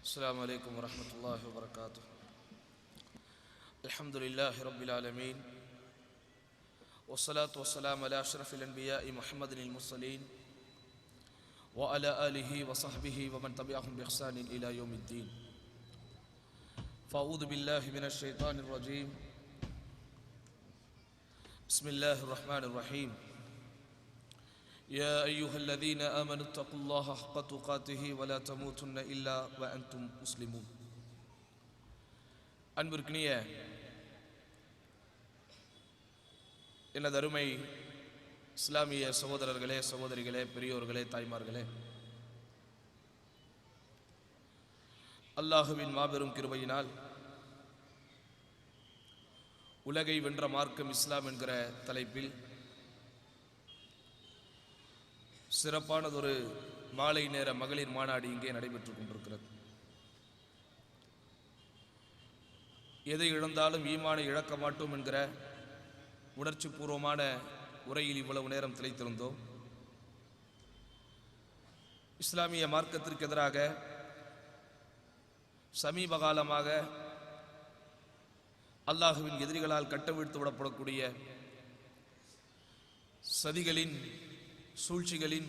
السلام عليكم ورحمة الله وبركاته. الحمد لله رب العالمين والصلاة والسلام على أشرف الأنبياء محمد المرسلين وعلى آله وصحبه ومن تبعهم بإحسان إلى يوم الدين. فأعوذ بالله من الشيطان الرجيم. بسم الله الرحمن الرحيم. يا أيها الذين آمنوا اتقوا الله حق تقاته ولا تموتن إلا وأنتم مسلمون. அன்பிற்கினிய எனது அருமை இஸ்லாமிய சகோதரர்களே, சகோதரிகளே, பெரியோர்களே, தாய்மார்களே, அல்லாஹுவின் மாபெரும் கிருபையினால் உலகை வென்ற மார்க்கம் இஸ்லாம் என்கிற தலைப்பில் சிறப்பானதொரு மாலை நேர மகளிர் மாநாடு இங்கே நடைபெற்றுக் கொண்டிருக்கிறது. எதை இழந்தாலும் ஈமானை இழக்க மாட்டோம் என்கிற உணர்ச்சி பூர்வமான உரையில் இவ்வளவு நேரம் திளைத்திருந்தோம். இஸ்லாமிய மார்க்கத்திற்கு எதிராக சமீப காலமாக அல்லாஹுவின் எதிரிகளால் கட்டவிழ்த்து விடப்படக்கூடிய சதிகளின், சூழ்ச்சிகளின்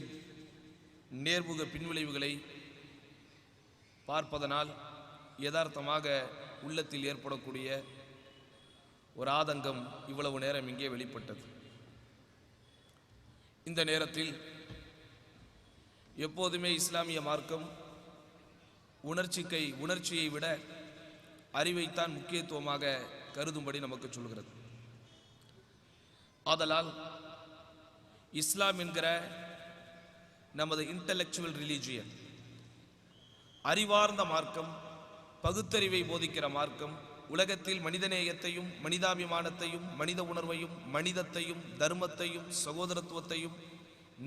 நேர்முக பின்விளைவுகளை பார்ப்பதனால் யதார்த்தமாக உள்ளத்தில் ஏற்படக்கூடிய ஒரு ஆதங்கம் இவ்வளவு நேரம் இங்கே வெளிப்பட்டது. இந்த நேரத்தில் எப்போதுமே இஸ்லாமிய மார்க்கம் உணர்ச்சியை விட அறிவைத்தான் முக்கியத்துவமாக கருதும்படி நமக்கு சொல்கிறது. ஆதலால் இஸ்லாம் என்கிற நமது இன்டலெக்சுவல் ரிலீஜியன், அறிவார்ந்த மார்க்கம், பகுத்தறிவை போதிக்கிற மார்க்கம், உலகத்தில் மனிதநேயத்தையும் மனிதாபிமானத்தையும் மனித உணர்வையும் மனிதத்தையும் தர்மத்தையும் சகோதரத்துவத்தையும்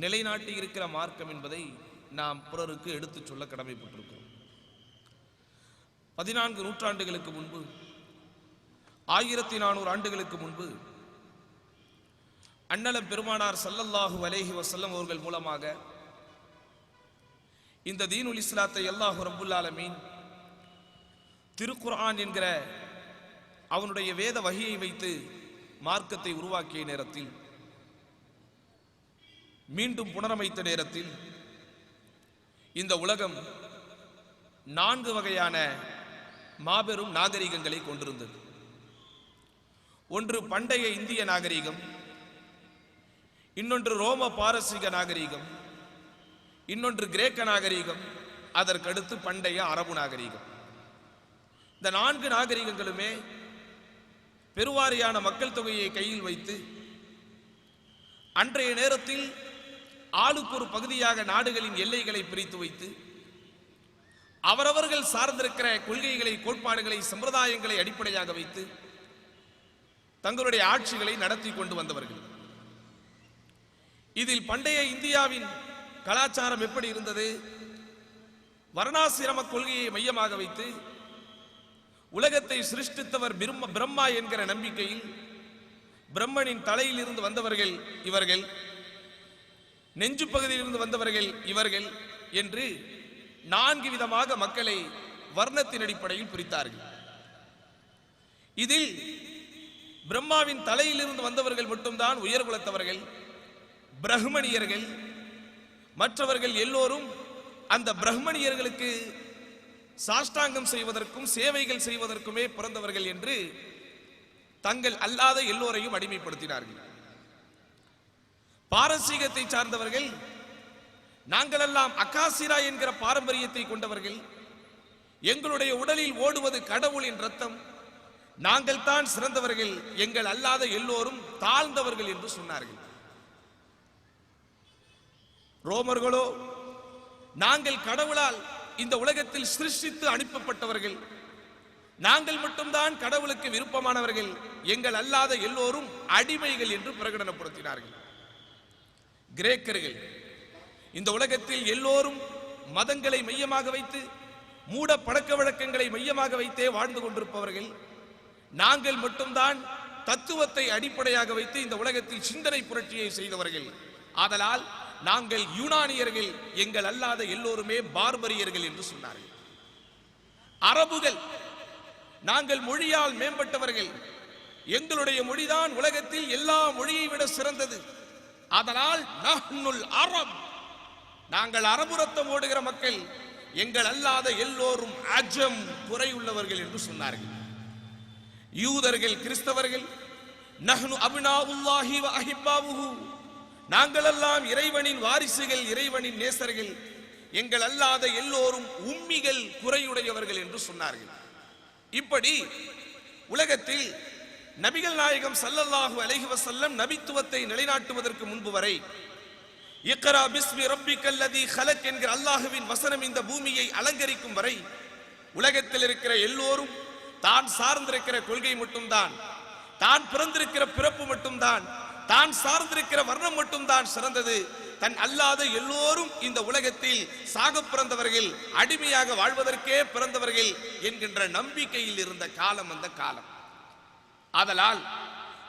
நிலைநாட்டி இருக்கிற மார்க்கம் என்பதை நாம் பிறருக்கு எடுத்துச் சொல்ல கடமைப்பட்டிருக்கிறோம். 14 நூற்றாண்டுகளுக்கு முன்பு, 1400 ஆண்டுகளுக்கு முன்பு அண்ணலம் பெருமானார் ஸல்லல்லாஹு அலைஹி வஸல்லம் அவர்கள் மூலமாக இந்த தீனுல் இஸ்லாத்தை அல்லாஹ் ரப்புல் ஆலமீன் திருக்குர்ஆன் என்கிற அவனுடைய வேத வஹியை வைத்து மார்க்கத்தை உருவாக்கிய நேரத்தில், மீண்டும் புனரமைத்த நேரத்தில், இந்த உலகம் 4 வகையான மாபெரும் நாகரிகங்களை கொண்டிருந்தது. ஒன்று பண்டைய இந்திய நாகரிகம், இன்னொன்று ரோம பாரசீக நாகரிகம், இன்னொன்று கிரேக்க நாகரிகம், அதற்கடுத்து பண்டைய அரபு நாகரிகம். இந்த 4 நாகரிகங்களுமே பெருவாரியான மக்கள் தொகையை கையில் வைத்து அன்றைய நேரத்தில் ஆளுக்கு ஒரு பகுதியாக நாடுகளின் எல்லைகளை பிரித்து வைத்து அவரவர்கள் சார்ந்திருக்கிற கொள்கைகளை, கோட்பாடுகளை, சம்பிரதாயங்களை அடிப்படையாக வைத்து தங்களுடைய ஆட்சிகளை நடத்தி கொண்டு வந்தவர்கள். இதில் பண்டைய இந்தியாவின் கலாச்சாரம் எப்படி இருந்தது? வர்ணாசிரம கொள்கையை மையமாக வைத்து உலகத்தை சிருஷ்டித்தவர் பிரம்மா என்கிற நம்பிக்கையில் பிரம்மனின் தலையில் இருந்து வந்தவர்கள் இவர்கள், நெஞ்சு பகுதியில் இருந்து வந்தவர்கள் இவர்கள் என்று 4 விதமாக மக்களை வர்ணத்தின் அடிப்படையில் பிரித்தார்கள். இதில் பிரம்மாவின் தலையில் இருந்து வந்தவர்கள் மட்டும்தான் உயர்குலத்தவர்கள், பிரஹ்மணியர்கள். மற்றவர்கள் எல்லோரும் அந்த பிரஹ்மணியர்களுக்கு சாஷ்டாங்கம் செய்வதற்கும் சேவைகள் செய்வதற்குமே பிறந்தவர்கள் என்று தங்கள் அல்லாத எல்லோரையும் அடிமைப்படுத்தினார்கள். பாரசீகத்தை சார்ந்தவர்கள், நாங்களெல்லாம் அகாசிரா என்கிற பாரம்பரியத்தை கொண்டவர்கள், எங்களுடைய உடலில் ஓடுவது கடவுளின் ரத்தம், நாங்கள் தான் சிறந்தவர்கள், எங்கள் அல்லாத எல்லோரும் தாழ்ந்தவர்கள் என்று சொன்னார்கள். ரோமர்களோ, நாங்கள் கடவுளால் இந்த உலகத்தில் சிருஷ்டித்து அனுப்பப்பட்டவர்கள், நாங்கள் மட்டும்தான் கடவுளுக்கு விருப்பமானவர்கள், எங்கள் அல்லாத எல்லோரும் அடிமைகள் என்று பிரகடனப்படுத்தினார்கள். கிரேக்கர்கள், இந்த உலகத்தில் எல்லோரும் மதங்களை மையமாக வைத்து மூட பழக்க வழக்கங்களை மையமாக வைத்தே வாழ்ந்து கொண்டிருப்பவர்கள், நாங்கள் மட்டும்தான் தத்துவத்தை அடிப்படையாக வைத்து இந்த உலகத்தில் சிந்தனை புரட்சியை செய்தவர்கள், ஆதலால் நாங்கள் யூனானியர்கள், எங்கள் அல்லாத எல்லோருமே பார்பரியர்கள் என்று சொன்னார்கள். அரபுகள் நாங்கள் மொழியால் மேம்பட்டவர்கள், எங்களுடைய மொழிதான் உலகத்தில் எல்லா மொழியை விட சிறந்தது, அதனால் நஹ்னுல் அரப், நாங்கள் அரபு ரத்தம் ஓடுகிற மக்கள், எங்கள் அல்லாத எல்லோரும் அஜம், குறையுள்ளவர்கள் என்று சொன்னார்கள். யூதர்கள் கிறிஸ்தவர்கள் நஹ்னு அப்னாஉல்லாஹி வ அஹிப்பாவுஹு, நாங்கள் எல்லாம் இறைவனின் வாரிசுகள், இறைவனின் நேசர்கள், எங்கள் அல்லாத எல்லோரும் உம்மிகள், குறையுடையவர்கள் என்று சொன்னார்கள். இப்படி உலகத்தில் நபிகள் நாயகம் ஸல்லல்லாஹு அலைஹி வஸல்லம் நபித்துவத்தை நிலைநாட்டுவதற்கு முன்பு வரை இக்ரா பிஸ்மி ரப்பிக்கல்லதீ ஹலக் என்கிற அல்லாஹ்வின் வசனம் இந்த பூமியை அலங்கரிக்கும் வரை உலகத்தில் இருக்கிற எல்லோரும் தான் சார்ந்திருக்கிற கொள்கை மட்டும்தான், தான் பிறந்திருக்கிற பிறப்பு மட்டும்தான், தான் சார்ந்திருக்கிற வர்ணம் மட்டும்தான் சிறந்தது, தன் அல்லாத எல்லோரும் இந்த உலகத்தில் சாக பிறந்தவர்கள், அடிமையாக வாழ்வதற்கே பிறந்தவர்கள் என்கின்ற நம்பிக்கையில் இருந்த காலம் அந்த காலம். ஆதலால்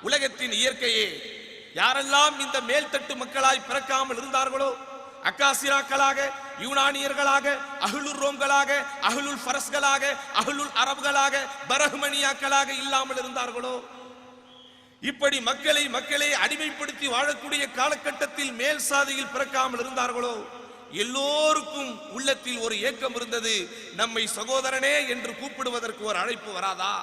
உலகத்தின் இயற்கையே யாரெல்லாம் இந்த மேல்தட்டு மக்களாய் பிறக்காமல் இருந்தார்களோ, அக்காசிராக்களாக, யூனானியர்களாக, அஹ்லுர் ரோம்களாக, அஹ்லுல் ஃபரஸ்களாக, அஹ்லுல் அரபுகளாக, பரஹ்மனியாக்களாக இல்லாமல் இருந்தார்களோ, இப்படி மக்களை அடிமைப்படுத்தி வாழக்கூடிய காலகட்டத்தில் மேல் சாதியில் பிறக்காமல் இருந்தார்களோ, எல்லோருக்கும் உள்ளத்தில் ஒரு ஏக்கம் இருந்தது, நம்மை சகோதரனே என்று கூப்பிடுவதற்கு ஒரு அழைப்பு வராதா?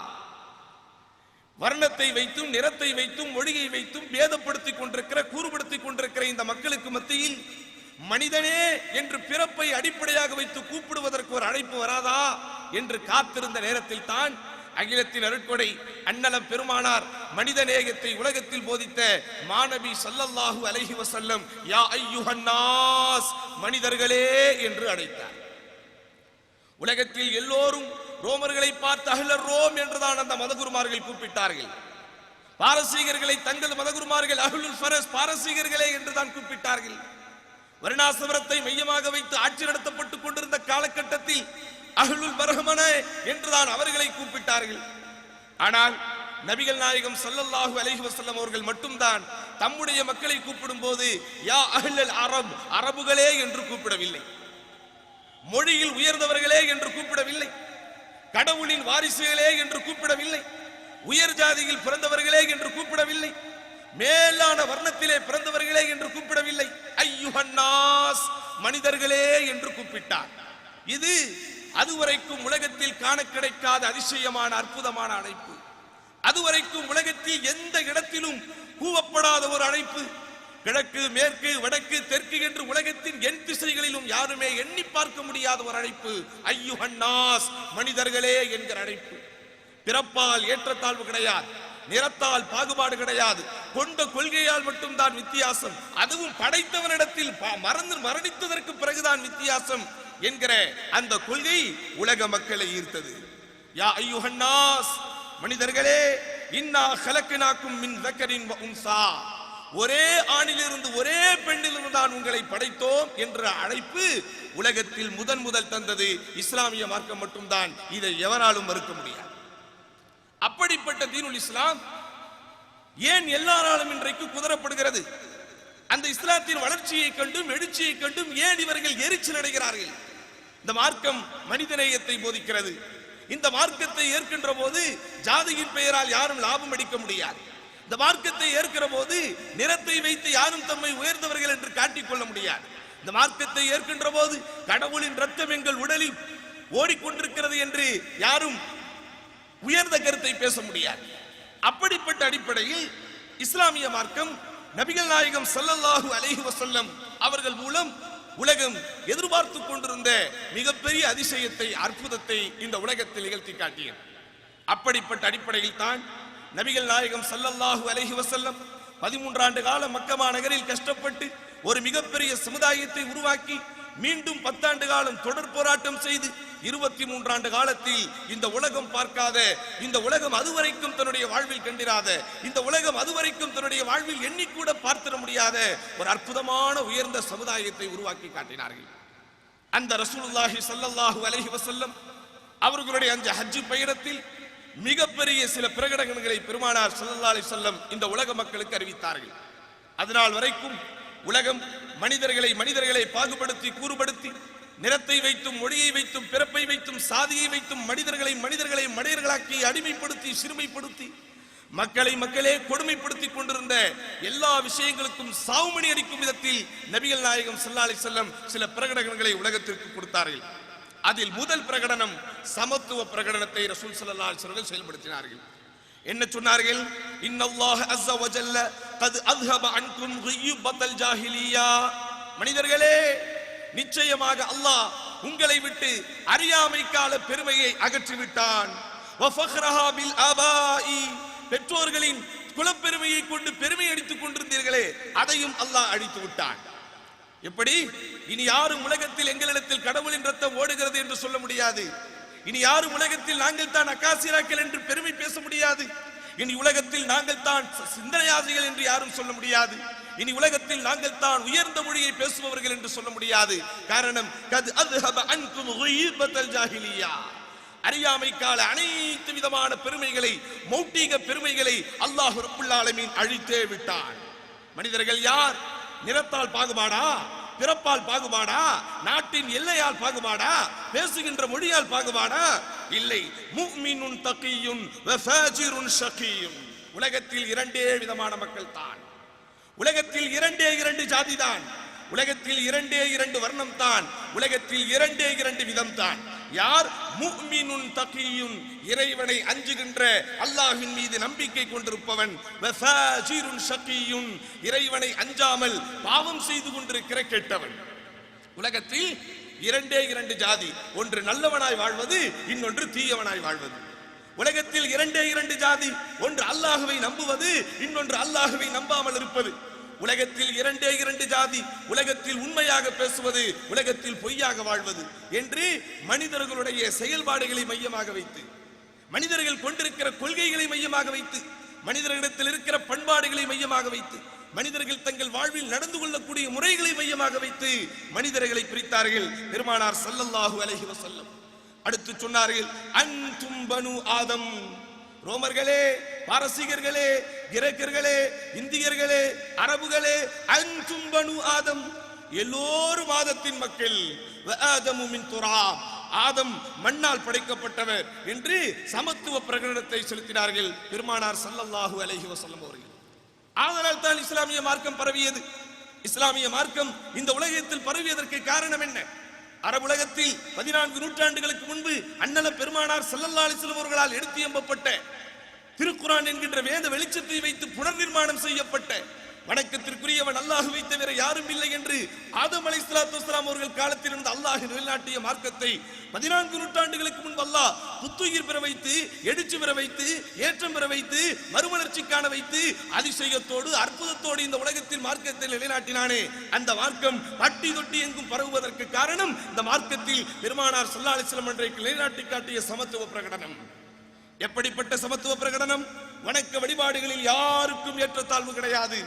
வர்ணத்தை வைத்தும் நிறத்தை வைத்தும் மொழியை வைத்தும் பேதப்படுத்திக் கொண்டிருக்கிற, கூறுபடுத்திக் கொண்டிருக்கிற இந்த மக்களுக்கு மத்தியில் மனிதனே என்று பிறப்பை அடிப்படையாக வைத்து கூப்பிடுவதற்கு ஒரு அழைப்பு வராதா என்று காத்திருந்த நேரத்தில் தான் அகிலத்தின் அருட்கொடை அண்ணலம் பெருமானார் மனிதநேயத்தை உலகத்தில் போதித்த மாநபி ஸல்லல்லாஹு அலைஹி வஸல்லம் யா அய்யுஹன் நாஸ், மனிதர்களே என்று அழைத்தார். உலகத்தில் எல்லோரும் ரோமர்களை பார்த்து அஹ்லர் ரோம் என்றுதான் அந்த மதகுருமார்கள் கூப்பிட்டார்கள். பாரசீகர்களை தங்கள் மதகுருமார்கள் அஹ்லுல் ஃபரஸ், பாரசீகர்களே என்றுதான் கூப்பிட்டார்கள். வருணாசிரமத்தை மையமாக வைத்து ஆட்சி நடத்தப்பட்டுக் கொண்டிருந்த காலகட்டத்தில் அஹ்லுல் பர்ஹமனே என்றுதான் அவர்களை கூப்பிட்டார்கள். ஆனால் நபிகள் நாயகம் ஸல்லல்லாஹு அலைஹி வஸல்லம் அவர்கள் மட்டும்தான் தம்முடைய மக்களை கூப்பிடும் போது யா அஹ்லல் அரப், அரபுகளே என்று கூப்பிடவில்லை, மொழியில் உயர்ந்தவர்களே என்று கூப்பிடவில்லை, கடவுளின் வாரிசுகளே என்று கூப்பிடவில்லை, உயர் ஜாதியில் பிறந்தவர்களே என்று கூப்பிடவில்லை, மேலான வர்ணத்திலே பிறந்தவர்களே என்று கூப்பிடவில்லை, அய்யுஹன் நாஸ், மனிதர்களே என்று கூப்பிட்டார். இது அதுவரைக்கும் உலகத்தில் காண கிடைக்காத அதிசயமான அற்புதமான அழைப்பு, அதுவரைக்கும் உலகத்தில் எந்த இடத்திலும் கூவப்படாத ஒரு அழைப்பு, கிழக்கு மேற்கு வடக்கு தெற்கு என்று உலகத்தின் எண் திசைகளிலும் யாருமே எண்ணி பார்க்க முடியாத ஒரு அழைப்பு, அய்யுஹன் நாஸ், மனிதர்களே என்கிற அழைப்பு. பிறப்பால் ஏற்றத்தாழ்வு கிடையாது, நிறத்தால் பாகுபாடு கிடையாது, கொண்ட கொள்கையால் மட்டும்தான் வித்தியாசம், அதுவும் படைத்தவனிடத்தில் மரணித்ததற்கு பிறகுதான் வித்தியாசம் என்கிற அந்த கொள்கை உலக மக்களை ஈர்த்தது. யா அய்யுஹன் நாஸ், மனிதர்களே, இன்னா ஹலக்னாக்கும் மின் ذكரின் வ உன்சா, ஒரே ஆணிலிருந்து ஒரே பெண்ணிலிருந்து தான் உங்களை படைத்தோம் என்ற அழைப்பு உலகத்தில் முதல் தந்தது இஸ்லாமிய மார்க்கம் மட்டும்தான். இதை எவராலும் மறுக்க முடியாது. அப்படிப்பட்ட தீனுல் இஸ்லாம் ஏன் எல்லாராலும் இன்றைக்கு குதறப்படுகிறது? அந்த இஸ்லாத்தின் வளர்ச்சியை கண்டும் எழுச்சியை கண்டும் ஏன் இவர்கள் எரிச்சல் அடைகிறார்கள்? இந்த மார்க்கம் மனிதநேயத்தை போதிக்கிறது. இந்த மார்க்கத்தை ஏற்கின்ற போது ஜாதியின் பெயரால் யாரும் லாபம் அடிக்க முடியாது. இந்த மார்க்கத்தை ஏற்கிற போது நிறத்தை வைத்து யாரும் தம்மை உயர்ந்தவர்கள் என்று காட்டிக்கொள்ள முடியாது. இந்த மார்க்கத்தை ஏற்கின்ற போது கடவுளின் ரத்தம் எங்கள் உடலில் ஓடிக்கொண்டிருக்கிறது என்று யாரும் உயர்ந்த கருத்தை பேச முடியாது. அப்படிப்பட்ட அடிப்படையில் இஸ்லாமிய மார்க்கம் நபிகள் நாயகம் ஸல்லல்லாஹு அலைஹி வஸல்லம் அவர்கள் மூலம் உலகம் எதிர்பார்த்து கொண்டிருந்த மிகப்பெரிய அதிசயத்தை, அற்புதத்தை இந்த உலகத்தில் நிகழ்த்தி காட்டியது. அப்படிப்பட்ட அடிப்படையில் தான் நபிகள் நாயகம் ஸல்லல்லாஹு அலைஹி வஸல்லம் 13 ஆண்டு கால மக்கமா நகரில் கஷ்டப்பட்டு ஒரு மிகப்பெரிய சமுதாயத்தை உருவாக்கி மீண்டும் 10 ஆண்டு காலம் தொடர் போராட்டம் செய்து 23 ஆண்டு காலத்தில் இந்த உலகம் பார்க்காத, இந்த உலகம் அதுவரைக்கும் தன்னுடைய வாழ்வில் கண்டிராத, இந்த உலகம் அதுவரைக்கும் தன்னுடைய வாழ்வில் எண்ணிக்கூட பார்த்திட முடியாத ஒரு அற்புதமான உயர்ந்த சமுதாயத்தை உருவாக்கி காட்டினார்கள். அந்த ரசூலுல்லாஹி ஸல்லல்லாஹு அலைஹி வஸல்லம் அவர்களுடைய அந்த ஹஜ் பயணத்தில் மிகப்பெரிய சில பிரகடனங்களை பெருமானார் ஸல்லல்லாஹு அலைஹி வஸல்லம் இந்த உலக மக்களுக்கு அறிவித்தார்கள். அதனால் வரைக்கும் உலகம் மனிதர்களை பாகுபடுத்தி கூறுபடுத்தி நிறத்தை வைத்தும் மொழியை வைத்தும் பிறப்பை வைத்தும் சாதியை வைத்தும் மனிதர்களை மனிதர்களாக்கி அடிமைப்படுத்தி சிறுமைப்படுத்தி மக்களே கொடுமைப்படுத்திக் கொண்டிருந்த எல்லா விஷயங்களுக்கும் சாவுமணி அடிக்கும் விதத்தில் நபிகள் நாயகம் ஸல்லல்லாஹு அலைஹி வஸல்லம் சில பிரகடனங்களை உலகத்திற்கு கொடுத்தார்கள். அதில் முதல் பிரகடனம் சமத்துவ பிரகடனத்தை ரசூல் ஸல்லல்லாஹு அலைஹி வஸல்லம் செயல்படுத்தினார்கள். என்ன சொன்னார்கள்? இன்னல்லாஹ அஸ்ஸ வ ஜல்ல கத் அஸ்ஹப அன்கும் கிய்பத்தல் ஜாஹிலியா. மனிதர்களே, நிச்சயமாக அல்லாஹ் உங்களை விட்டு அறியாமை கால பெருமையை அகற்றி விட்டான். வ ஃபக்ரஹா பில் ஆபாஇ, பெற்றோர்களின் குலப்பெருமையை கொண்டு பெருமை அடித்துக் கொண்டிருந்தீர்களே அதையும் அல்லாஹ் அழித்து விட்டான். எப்படி? இனி யாரும் உலகத்தில் எங்களிடத்தில் கடவுளின் ரத்தம் ஓடுகிறது என்று சொல்ல முடியாது. இனி யாரும் உலகத்தில் நாங்கள் தான் அக்காசிராக்கள் என்று பெருமை பேச முடியாது. இனி உலகத்தில் நாங்கள் தான் சிந்தனையாசிகள் என்று யாரும் சொல்ல முடியாது. இனி உலகத்தில் நாங்கள் தான் உயர்ந்த மொழியை பேசுபவர்கள் என்று சொல்ல முடியாது. காரணம், கத் அஸ்ஹப அன்கும் கிய்பத்தல் ஜாஹிலியா, அறியாமை கால அனைத்து விதமான பெருமைகளை, மௌட்டிக பெருமைகளை அல்லாஹ் ரப்புல் ஆலமீன் அழித்தே விட்டான். மனிதர்கள் யார்? நிறத்தால் பாகுபாடா, பிறப்பால் பாகுபாடா, நாட்டின் எல்லையால் பாகுபாடா, பேசுகின்ற மொழியால் பாகுபாடா? இல்லை. முஃமினுன் தகியுன் வ ஃபாஜிருன் ஷகியுன். உலகத்தில் இரண்டே விதமான மக்கள் தான். உலகத்தில் இரண்டு ஜாதி தான். உலகத்தில் இரண்டு வர்ணம் தான். உலகத்தில் இரண்டு விதம் தான். யார்? முஃமினுன் தகியுன், இறைவனை அஞ்சுகின்ற அல்லாஹ்வின் மீது நம்பிக்கை கொண்டிருப்பவன். வ ஃபாஜிருன் ஷகியுன், இறைவனை அஞ்சாமல் பாவம் செய்து கொண்டிருக்கிற கெட்டவன். உலகத்தில் இரண்டு ஜாதி. ஒன்று நல்லவனாய் வாழ்வது, இன்னொன்று தீயவனாய் வாழ்வது. உலகத்தில் இரண்டு ஜாதி. ஒன்று அல்லாஹ்வை நம்புவது, இன்னொன்று அல்லாஹ்வை நம்பாமல் இருப்பது. உலகத்தில் இரண்டு ஜாதி. உலகத்தில் உண்மையாக பேசுவது, உலகத்தில் பொய்யாக வாழ்வது என்று மனிதர்களுடைய செயல்பாடுகளை மையமாக வைத்து, மனிதர்கள் கொண்டிருக்கிற கொள்கைகளை மையமாக வைத்து, மனிதர்களிடத்தில் இருக்கிற பண்பாடுகளை மையமாக வைத்து, மனிதர்கள் தங்கள் வாழ்வில் நடந்து கொள்ளக்கூடிய முறைகளை மையமாக வைத்து மனிதர்களை பிரித்தார்கள் பெருமானார் ஸல்லல்லாஹு அலைஹி வஸல்லம். அடுத்து சொன்னார்கள், அன்தும் பனு ஆதம். ரோமர்களே, பாரசீகர்களே, கிரேக்கர்களே, இந்தியர்களே, அரபுகளே, அன்தும் பனு ஆதம், எல்லோரும் ஆதத்தின் மக்கள். வ ஆதமு மின் துராப், ஆதம் மண்ணால் படைக்கப்பட்டவர் என்று சமத்துவ பிரகடனத்தை செலுத்தினார்கள் பெருமானார் ஸல்லல்லாஹு அலைஹி வஸல்லம் அவர்கள். ஆதலால் தான் இஸ்லாமிய மார்க்கம் பரவியது. இஸ்லாமிய மார்க்கம் இந்த உலகத்தில் பரவியதற்கு காரணம் என்ன? அரபு உலகத்தில் 14 நூற்றாண்டுகளுக்கு முன்பு அண்ணல பெருமானார் ஸல்லல்லாஹு அலைஹி வஸல்லம் அவர்களால் எடுத்து எம்பப்பட்ட திருக்குர்ஆன் என்கின்ற வேத வெளிச்சத்தை வைத்து புனர் நிர்மாணம் செய்யப்பட்ட, வணக்கத்திற்குரியவன் அல்லாஹ்வை தவிர யாரும் இல்லை என்று ஆதம் அலைஹிஸ்ஸலாத்து வஸ்ஸலாம் அவர்கள் காலத்தில் இருந்த அல்லாஹ் நிலைநாட்டிய மார்க்கத்தை 14 நூற்றாண்டுகளுக்கு முன்பு அல்லாஹ் புத்துயிர் பெற வைத்து, எழுச்சி பெற வைத்து, ஏற்றம் பெற வைத்து, மறுமலர்ச்சி காண வைத்து, அதிசயத்தோடு அற்புதத்தோடு இந்த உலகத்தில் மார்க்கத்தை நிலைநாட்டினானே, அந்த மார்க்கம் பட்டி தொட்டி எங்கும் பரவுவதற்கு காரணம் இந்த மார்க்கத்தில் பெருமானார் ஸல்லல்லாஹு அலைஹி வஸல்லம் அன்றைக்கு நிலைநாட்டி காட்டிய சமத்துவ பிரகடனம். எப்படிப்பட்ட சமத்துவ பிரகடனம்? வணக்க வழிபாடுகளில் யாருக்கும் ஏற்றத்தாழ்வு கிடையாது.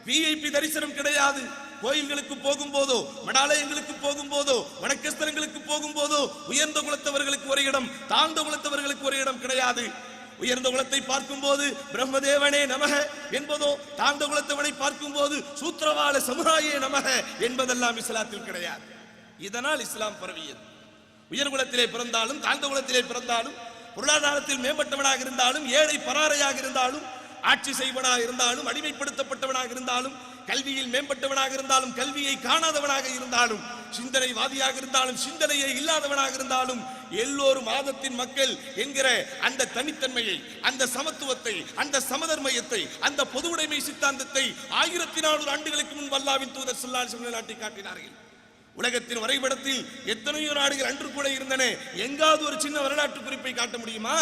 விஐபி தரிசனம் கிடையாது. கோயில்களுக்கு போகும் போதோ, மடாலயங்களுக்கு போகும் போதோ, வணக்கஸ்தலங்களுக்கு போகும் போதோ உயர்ந்த குலத்தவர்களுக்கு ஒரு இடம், தாழ்ந்த குலத்தவர்களுக்கு ஒரு இடம் கிடையாது. உயர்ந்த குலத்தை பார்க்கும் போது பிரம்மதேவனே நமக என்பதோ, தாழ்ந்த குலத்தவனை பார்க்கும் போது சூத்திரவாள சமுதாயே நமக என்பதெல்லாம் இஸ்லாத்தில் கிடையாது. இதனால் இஸ்லாம் பரவியது. உயர் குலத்திலே பிறந்தாலும், தாழ்ந்த குலத்திலே பிறந்தாலும், பொருளாதாரத்தில் மேம்பட்டவனாக இருந்தாலும், ஏழை பராரையாக இருந்தாலும், ஆட்சி செய்வனாக இருந்தாலும், அடிமைப்படுத்தப்பட்டவனாக இருந்தாலும், கல்வியில் மேம்பட்டவனாக இருந்தாலும், கல்வியை காணாதவனாக இருந்தாலும், சிந்தனைவாதியாக இருந்தாலும், சிந்தனையை இல்லாதவனாக இருந்தாலும், எல்லோரும் ஆதத்தின் மக்கள் என்கிற அந்த தனித்தன்மையை, அந்த சமத்துவத்தை, அந்த சமதர்மயத்தை, அந்த பொதுவுடைமை சித்தாந்தத்தை 1400 ஆண்டுகளுக்கு முன்பு அல்லாஹ்வின் தூதர் ஸல்லல்லாஹு அலைஹி வஸல்லம் நாட்டி காட்டினார்கள். உலகத்தின் வரைபடத்தில் எத்தனையோ நாடுகள் அன்று கூட இருந்தன. எங்காவது ஒரு சின்ன வரலாற்று குறிப்பை காட்ட முடியுமா?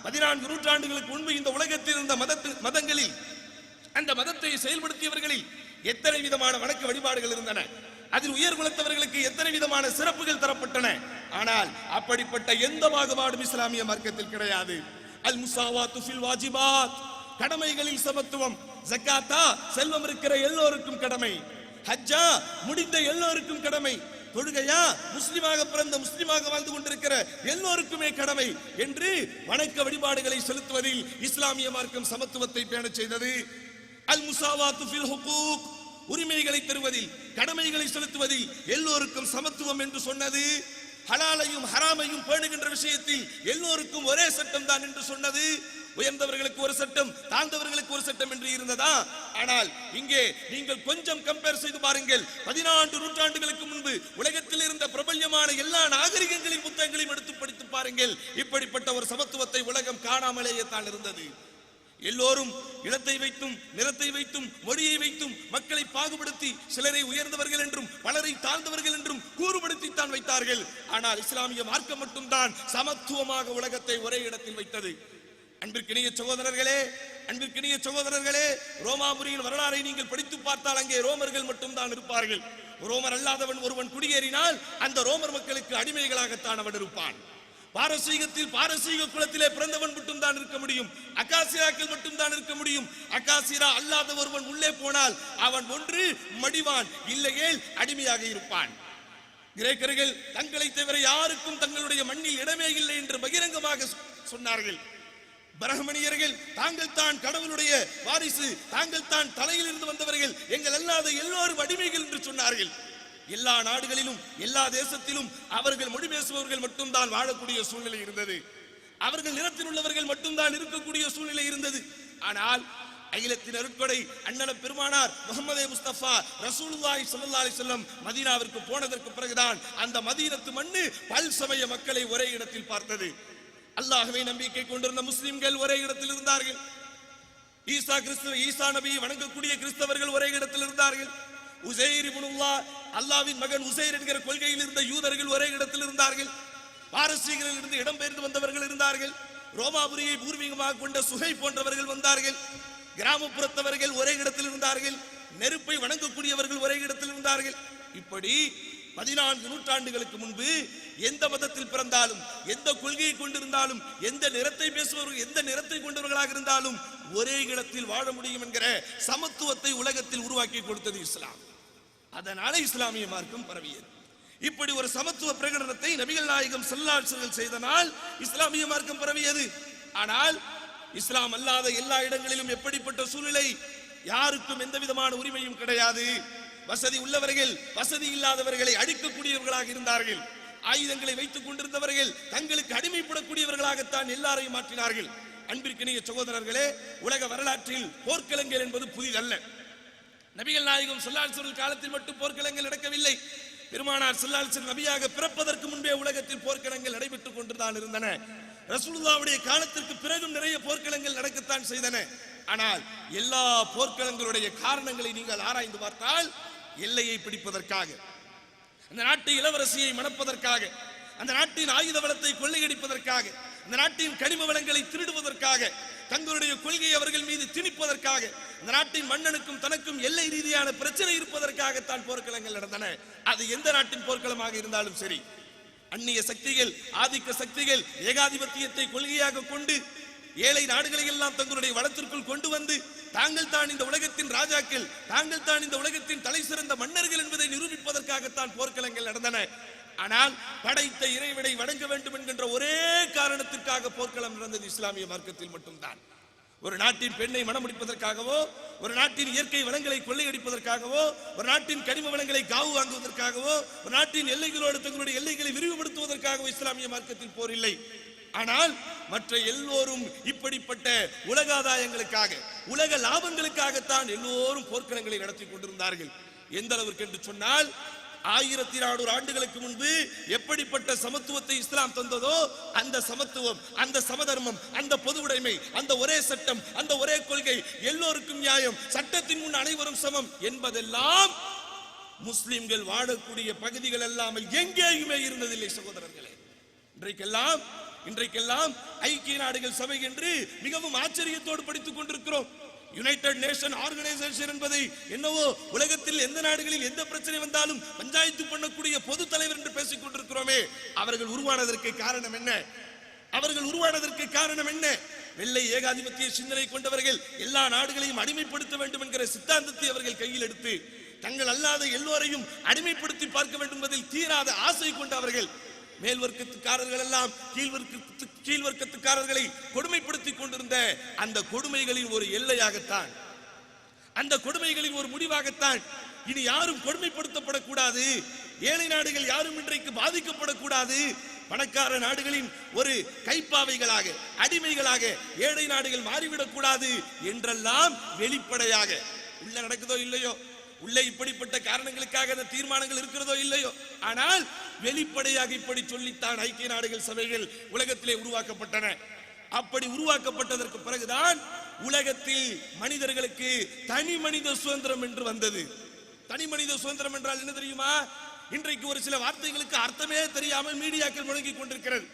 14 நூற்றாண்டுகளுக்கு முன்பு இந்த உலகத்தில் இருந்த மதங்களில், அந்த மதத்தை செயல்படுத்தியவர்களில் எத்தனை விதமான வணக்க வழிபாடுகள் இருந்தன? அதில் உயர் குலத்தவர்களுக்கு எத்தனை விதமான சிறப்புகள் தரப்பட்டன? ஆனால் அப்படிப்பட்ட எந்த பாகுபாடும் இஸ்லாமிய மார்க்கத்தில் கிடையாது. அல் முசாவாத்து ஃபில் வாஜிபாத், கடமைகளில் சமத்துவம். ஜகாத்தா, செல்வம் இருக்கிற எல்லோருக்கும் கடமை. ஹஜ்ஜா, முடிந்த எல்லோருக்கும் கடமை. தொழுகையா, முஸ்லிமாக பிறந்த, முஸ்லிமாக வாழ்ந்து கொண்டிருக்கிற எல்லோருக்குமே கடமை என்று வணக்க வழிபாடுகளை செலுத்துவதில் இஸ்லாமிய மார்க்கம் சமத்துவத்தை பேணச் செய்தது. அல் முசாவாத்து ஃபில் ஹுகூக், உரிமைகளை தருவதில், கடமைகளை செலுத்துவதில் எல்லோருக்கும் சமத்துவம் என்று சொன்னது. ஹலாலையும் ஹராமையும் பேணுகின்ற விஷயத்தில் எல்லோருக்கும் ஒரே சட்டம் தான் என்று சொன்னது. உயர்ந்தவர்களுக்கு ஒரு சட்டம், தாழ்ந்தவர்களுக்கு ஒரு சட்டம் என்று இருந்ததா? ஆனால் இங்கே நீங்கள் கொஞ்சம் கம்பேர் செய்து பாருங்கள். 14 நூற்றாண்டுகளுக்கு முன்பு உலகத்தில் இருந்த பிரபல்யமான எல்லா நாகரிகங்களின் புத்தகங்களையும் எடுத்து படித்து பாருங்கள். இப்படிப்பட்ட ஒரு சமத்துவத்தை உலகம் காணாமலேயே தான் இருந்தது. எல்லோரும் இடத்தை வைத்தும், நிறத்தை வைத்தும், மொழியை வைத்தும் மக்களை பாகுபடுத்தி சிலரை உயர்ந்தவர்கள் என்றும் பலரை தாழ்ந்தவர்கள் என்றும் கூறுபடுத்தித்தான் வைத்தார்கள். ஆனால் இஸ்லாமிய மார்க்கம் மட்டும்தான் சமத்துவமாக உலகத்தை ஒரே இடத்தில் வைத்தது. அன்பிற்கினிய சகோதரர்களே, அன்பிற்கினிய சகோதரர்களே, ரோமாபுரியின் வரலாறை நீங்கள் படித்து பார்த்தால் அங்கே ரோமர்கள் மட்டும்தான் இருப்பார்கள். ரோமர் அல்லாதவன் ஒருவன் குடியேறினால் அந்த ரோமர் மக்களுக்கு அடிமைகளாகத்தான் அவன் இருப்பான். பாரசீகத்தில் பாரசீக குலத்திலே பிறந்தவன் மட்டும் தான் இருக்க முடியும். அகாசிராக்கள் மட்டும் தான் இருக்க முடியும். அகாசிரா அல்லாத ஒருவன் உள்ளே போனால் அவன் ஒன்று மடிவான், இல்லையே அடிமையாக இருப்பான். கிரேக்கர்கள் தங்களை தவிர யாருக்கும் தங்களுடைய மண்ணில் இடமே இல்லை என்று பகிரங்கமாக சொன்னார்கள். பிரஹ்மணியர்கள் தாங்கள் தான் கடவுளுடைய வாரிசு, தாங்கள் தான் தலையில் இருந்து வந்தவர்கள், எங்கள் அல்லாத எல்லோரும் அடிமைகள் என்று சொன்னார்கள். எல்லா நாடுகளிலும் எல்லா தேசத்திலும் அவர்கள் மொழி பேசுபவர்கள் மட்டும்தான் வாழக்கூடிய சூழ்நிலை இருந்தது. அவர்கள் நிறத்தில் உள்ளவர்கள் மட்டும்தான் இருக்கக்கூடிய சூழ்நிலை இருந்தது. ஆனால் அகிலத்தின் அருட்கொடை அண்ணல் பெருமானார் முஹம்மதே முஸ்தபா ரசூலுல்லாஹி ஸல்லல்லாஹு அலைஹி வஸல்லம் மதீனாவிற்கு போனதற்கு பிறகுதான் அந்த மதீனத்து மண்ணு பல்சமய மக்களை ஒரே இடத்தில் பார்த்தது. அல்லாஹ்வை நம்பிக்கை கொண்டிருந்த முஸ்லிம்கள் ஒரே இடத்தில் இருந்தார்கள். ஈசா நபியை வணங்கக்கூடிய கிறிஸ்தவர்கள் ஒரே இடத்தில் இருந்தார்கள். உசைர் இப்னுல்லாஹ், அல்லாஹ்வின் மகன் உசைர் என்கிற கொள்கையில் இருந்த யூதர்கள் ஒரே இடத்தில் இருந்தார்கள். பாரசீகரில் இருந்து இடம்பெயர்ந்து வந்தவர்கள் இருந்தார்கள். ரோமாபுரியை பூர்வீகமாக கொண்ட சுகை போன்றவர்கள் வந்தார்கள். கிராமப்புறத்தவர்கள் ஒரே இடத்தில் இருந்தார்கள். நெருப்பை வணங்கக்கூடியவர்கள் ஒரே இடத்தில் இருந்தார்கள். இப்படி 14 நூற்றாண்டுகளுக்கு முன்பு எந்த மதத்தில் பிறந்தாலும், எந்த கொள்கையை கொண்டிருந்தாலும், எந்த நிறத்தை பேசுபவர்கள், எந்த நிறத்தை கொண்டவர்களாக இருந்தாலும் ஒரே இடத்தில் வாழ முடியும் என்கிற சமத்துவத்தை உலகத்தில் உருவாக்கி கொடுத்தது இஸ்லாம். அதனால இஸ்லாமிய மார்க்கம் பரவியது. இப்படி ஒரு சமத்துவ பிரகடனத்தை நபிகள் நாயகம் ஸல்லல்லாஹு அலைஹி வஸல்லம் செய்தனால் இஸ்லாமிய மார்க்கம் பரவியது. ஆனால் இஸ்லாம் அல்லாத எல்லா இடங்களிலும் எப்படிப்பட்ட சூழ்நிலை? யாருக்கும் எந்த விதமான உரிமையும் கிடையாது. வசதி உள்ளவர்கள் வசதி இல்லாதவர்களை அடிக்கக்கூடியவர்களாக இருந்தார்கள். ஆயுதங்களை வைத்துக் கொண்டிருந்தவர்கள் தங்களுக்கு அடிமைப்படக்கூடியவர்களாகத்தான் எல்லாரையும் மாற்றினார்கள். அன்பிற்கினிய சகோதரர்களே, உலக வரலாற்றில் போர்க்களங்கள் என்பது புதிதல்ல. நபிகள் நாயகம் ஸல்லல்லாஹு அலைஹி வஸல்லம் காலத்தில் மட்டும் போர்க்களங்கள் நடக்கவில்லை. பெருமானார் ஸல்லல்லாஹு அலைஹி வஸல்லம் நபியாக பிறப்பதற்கு முன்பே உலகத்தில் போர்க்களங்கள் நடைபெற்றுக் கொண்டுதான் இருந்தன. ரசூலுல்லாஹ்வுடைய காலத்திற்கு பிறகும் நிறைய போர்க்களங்கள் நடக்கத்தான் செய்தன. ஆனால் எல்லா போர்க்களங்களுடைய காரணங்களை நீங்கள் ஆராய்ந்து பார்த்தால், எல்லையை பிடிப்பதற்காக, அந்த நாட்டு இளவரசியை மணப்பதற்காக, அந்த நாட்டின் ஆயுத வளத்தை கொள்ளையடிப்பதற்காக, அந்த நாட்டின் கனிம வளங்களை திருடுவதற்காக, தங்களுடைய கொள்கையை அவர்கள் மீது திணிப்பதற்காக, அந்த நாட்டின் மன்னனுக்கும் தனக்கும் எல்லை ரீதியான பிரச்சனை இருப்பதற்காகத்தான் போர்க்களங்கள் நடந்தன. அது எந்த நாட்டின் போர்க்களமாக இருந்தாலும் சரி. அந்நிய சக்திகள், ஆதிக்க சக்திகள் ஏகாதிபத்தியத்தை கொள்கையாக கொண்டு ஏழை நாடுகளை எல்லாம் தங்களுடைய வளத்திற்குள் கொண்டு வந்து தாங்கள் தான் இந்த உலகத்தின் ராஜாக்கள், தாங்கள் தான் இந்த உலகத்தின் தலை சிறந்த மன்னர்கள் என்பதை நிரூபிப்பதற்காகத்தான் போர்க்களங்கள் நடந்தன. ஆனால் படைத்த இறைவனை வணங்க வேண்டும் என்கின்ற ஒரே காரணத்திற்காக போர்க்களம் நடந்தது இஸ்லாமிய மார்க்கத்தில் மட்டும்தான். ஒரு நாட்டின் பெண்ணை மணமுடிப்பதற்காகவோ, ஒரு நாட்டின் இயற்கை வளங்களை கொள்ளையடிப்பதற்காகவோ, ஒரு நாட்டின் கனிம வளங்களை காவு வாங்குவதற்காகவோ, ஒரு நாட்டின் எல்லைகளோடு தங்களுடைய எல்லைகளை விரிவுபடுத்துவதற்காகவோ இஸ்லாமிய மார்க்கத்தில் போர் இல்லை. ஆனால் மற்ற எல்லோரும் இப்படிப்பட்ட உலக ஆதாயங்களுக்காக, உலக லாபங்களுக்காகத்தான் எல்லோரும் போர்க்களங்களை நடத்தி கொண்டிருந்தார்கள். எந்த அளவிற்கு என்று சொன்னால், 1400 ஆண்டுகளுக்கு முன்பு எப்படிப்பட்ட சமத்துவத்தை இஸ்லாம் தந்ததோ அந்த சமத்துவம், அந்த சமதர்மம், அந்த பொது உடைமை, அந்த ஒரே சட்டம், அந்த ஒரே கொள்கை, எல்லோருக்கும் நியாயம், சட்டத்தின் முன் அனைவரும் சமம் என்பதெல்லாம் முஸ்லிம்கள் வாழக்கூடிய பகுதிகள் எல்லாம் எங்கேயுமே இருந்ததில்லை சகோதரர்களே. இன்றைக்கெல்லாம் ஐக்கிய நாடுகள் சபை என்று மிகவும் ஆச்சரியத்தோடு படித்துக் கொண்டிருக்கிறோம். யுனைடெட் நேஷன் ஆர்கனைசேஷன் என்பதை என்னவோ உலகத்தில் எந்த நாடுகளில் எந்த பிரச்சனை வந்தாலும் பஞ்சாயத்து பண்ணக்கூடிய பொது தலைவர் என்று பேசிக் கொண்டிருக்கிறோமே. அவர்கள் உருவானதற்கு காரணம் என்ன? அவர்கள் உருவானதற்கு காரணம் என்ன? வெள்ளை ஏகாதிபத்திய சிந்தனை கொண்டவர்கள் எல்லா நாடுகளையும் அடிமைப்படுத்த வேண்டும் என்கிற சித்தாந்தத்தை அவர்கள் கையில் எடுத்து தங்கள் அல்லாத எல்லோரையும் அடிமைப்படுத்தி பார்க்க வேண்டும் என்பதில் தீராத ஆசை கொண்டவர்கள் மேல் வர்க்கத்துக்காரர்கள் எல்லாம் கீழ் வர்க்கத்துக்காரர்களை கொடுமைப்படுத்திக் கொண்டிருந்த அந்த கொடுமைகளின் ஒரு எல்லையாகத்தான் அந்த கொடுமைகளின் ஒரு முடிவாகத்தான் இனி யாரும் கொடுமைப்படுத்தப்படக்கூடாது, ஏழை நாடுகள் யாரும் இன்றைக்கு பாதிக்கப்படக்கூடாது, பணக்கார நாடுகளின் ஒரு கைப்பாவைகளாக அடிமைகளாக ஏழை நாடுகள் மாறிவிடக்கூடாது என்றெல்லாம் வெளிப்படையாக உள்ள நடக்குதோ இல்லையோ, உள்ளே இப்படிப்பட்ட காரணங்களுக்காக அந்த தீர்மானங்கள் இருக்கிறதோ இல்லையோ, ஆனால் வெளிப்படையாக இப்படி சொல்லித்தான் ஐக்கிய நாடுகள் சபைகள் உலகத்திலே உருவாக்கப்பட்டன. அப்படி உருவாக்கப்பட்டதற்கு பிறகுதான் உலகத்தில் மனிதர்களுக்கு தனி மனித சுதந்திரம் என்று வந்தது. தனி மனித சுதந்திரம் என்றால் என்ன தெரியுமா? இன்றைக்கு ஒரு சில வார்த்தைகளுக்கு அர்த்தமே தெரியாமல் மீடியாக்கள் முழங்கிக் கொண்டிருக்கிறது.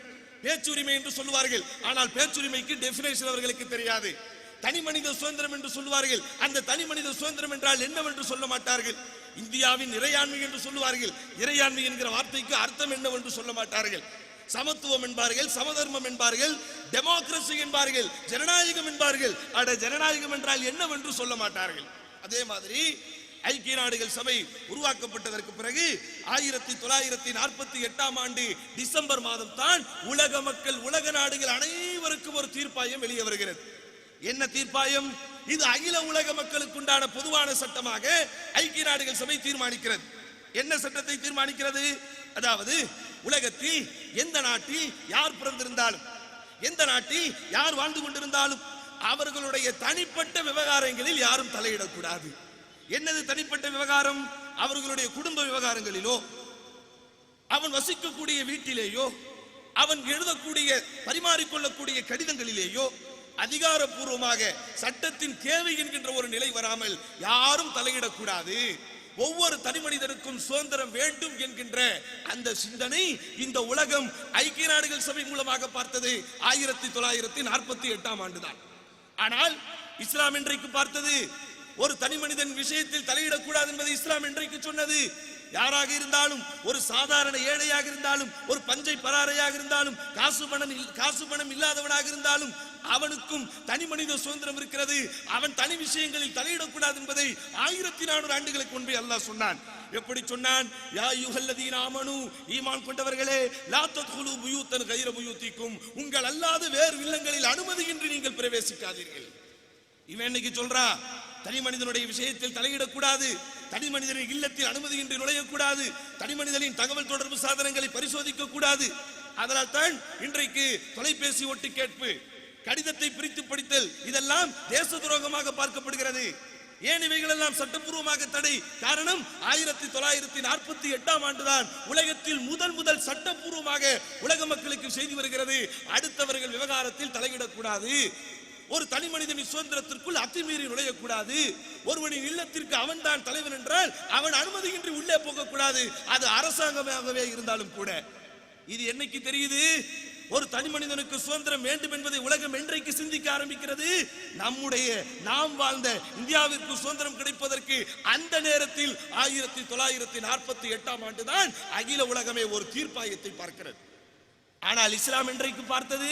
பேச்சுரிமை என்று சொல்லுவார்கள், ஆனால் பேச்சுரிமைக்கு டெபினேஷன் அவர்களுக்கு தெரியாது. தனி மனித சுதந்திரம் என்று சொல்லுவார்கள், அந்த தனி மனித சுதந்திரம் என்றால் என்னவென்று சொல்ல மாட்டார்கள். இந்தியாவின் இறையாண்மை என்று சொல்லுவார்கள், இறையாண்மை என்கிற வார்த்தைக்கு அர்த்தம் என்னவென்று சொல்ல மாட்டார்கள். சமத்துவம் என்பார்கள், சமதர்மம் என்பார்கள், டெமோக்ரசி என்பார்கள், ஜனநாயகம் என்பார்கள். அட ஜனநாயகம் என்றால் என்னவென்று சொல்ல மாட்டார்கள். அதே மாதிரி ஐக்கிய நாடுகள் சபை உருவாக்கப்பட்டதற்கு பிறகு 1948ஆம் ஆண்டு டிசம்பர் மாதம் தான் உலக மக்கள், உலக நாடுகள் அனைவருக்கும் ஒரு தீர்ப்பாயம் வெளியே வருகிறது. என்ன தீர்ப்பாயம்? இது அகில உலக மக்களுக்கு உண்டான பொதுவான சட்டமாக ஐக்கிய நாடுகள் சபை தீர்மானிக்கிறது. என்ன சட்டத்தை தீர்மானிக்கிறது? அதாவது உலகத்தில் எந்த நாட்டில் யார் பிறந்திருந்தாலும், எந்த நாட்டில் யார் வாழ்ந்து கொண்டிருந்தாலும் அவர்களுடைய தனிப்பட்ட விவகாரங்களில் யாரும் தலையிடக்கூடாது. என்னது தனிப்பட்ட விவகாரம்? அவர்களுடைய குடும்ப விவகாரங்களிலோ, அவன் வசிக்கக்கூடிய வீட்டிலேயோ, அவன் எழுதக்கூடிய பரிமாறிக்கொள்ளக்கூடிய கடிதங்களிலேயோ அதிகாரப்பூர்வமாக சட்டத்தின் தேவை என்கின்ற ஒரு நிலை வராமல் யாரும் தலையிடக்கூடாது. ஒவ்வொரு தனி மனிதனுக்கும் சுதந்திரம் வேண்டும் என்கின்ற அந்த சிந்தனை இந்த உலகம் ஐக்கிய நாடுகள் சபை மூலமாக பார்த்தது 1948ஆம் ஆண்டுதான். ஆனால் இஸ்லாம் இன்றைக்கு பார்த்தது ஒரு தனி மனிதன் விஷயத்தில் தலையிடக்கூடாது என்பதை இஸ்லாம் இன்றைக்கு சொன்னது. யாராக இருந்தாலும், ஒரு சாதாரண ஏழையாக இருந்தாலும், ஒரு பஞ்சை பராரையாக இருந்தாலும், காசு பணம் இல்லாதவனாக இருந்தாலும் அவனுக்கும் தனி மனித சுதந்திரம் இருக்கிறது. அவன் தனி விஷயங்களில் தலையிடக்கூடாது என்பதை 1400 ஆண்டுகளுக்கு முன்பே அல்லாஹ் சொன்னான். எப்படி சொன்னான்? யா அய்யுஹல்லதீன ஆமனூ, ஈமான் கொண்டவர்களே, லா தத்குலூ புயூத்தன் கைர புயூத்திக்கும், உங்கள் அல்லாத வேறு இல்லங்களில் அனுமதியின்றி நீங்கள் பிரவேசிக்காதீர்கள். இவன் இன்னைக்கு சொல்றா தனி மனிதனுடைய விஷயத்தில் தலையிடக்கூடாது, தனி மனிதனின் இல்லத்தில் அனுமதியின்றி நுழையக்கூடாது, தனி மனிதனின் தகவல் தொடர்பு சாதனங்களை பரிசோதிக்க கூடாது. அதனால் தான் இன்றைக்கு தொலைபேசி ஒட்டு கேட்பு, கடிதத்தை பிரித்து படித்தல் இதெல்லாம் தேச துரோகமாக பார்க்கப்படுகிறது. ஏன் இவைகள் எல்லாம் சட்டப்பூர்வமாக தடை? காரணம் 1948ஆம் ஆண்டுதான் உலகத்தில் முதல் சட்டப்பூர்வமாக உலக மக்களுக்கு செய்தி வருகிறது, அடுத்தவர்கள் விவகாரத்தில் தலையிடக்கூடாது, ஒரு தனி மனிதனின் சுதந்திரத்திற்குள் அத்துமீறி நுழையக்கூடாது, ஒருவனின் இல்லத்திற்கு அவன் தான் தலைவன் என்றால் அவன் அனுமதியின்றி உள்ளே போகக்கூடாது, அது அரசாங்கமாகவே இருந்தாலும் கூட. இது என்னைக்கு தெரியுது? ஒரு தனி மனிதனுக்கு சுதந்திரம் வேண்டும் என்பதை உலகம் என்றைக்கு சிந்திக்க ஆரம்பிக்கிறது? நாம் வாழ்ந்த இந்தியாவிற்கு சுதந்திரம் கிடைப்பதற்கு அந்த நேரத்தில் 1948ஆம் ஆண்டுதான் அகில உலகமே ஒரு தீர்ப்பாயத்தை பார்க்கிறது. ஆனால் இஸ்லாம் என்றைக்கு பார்த்தது?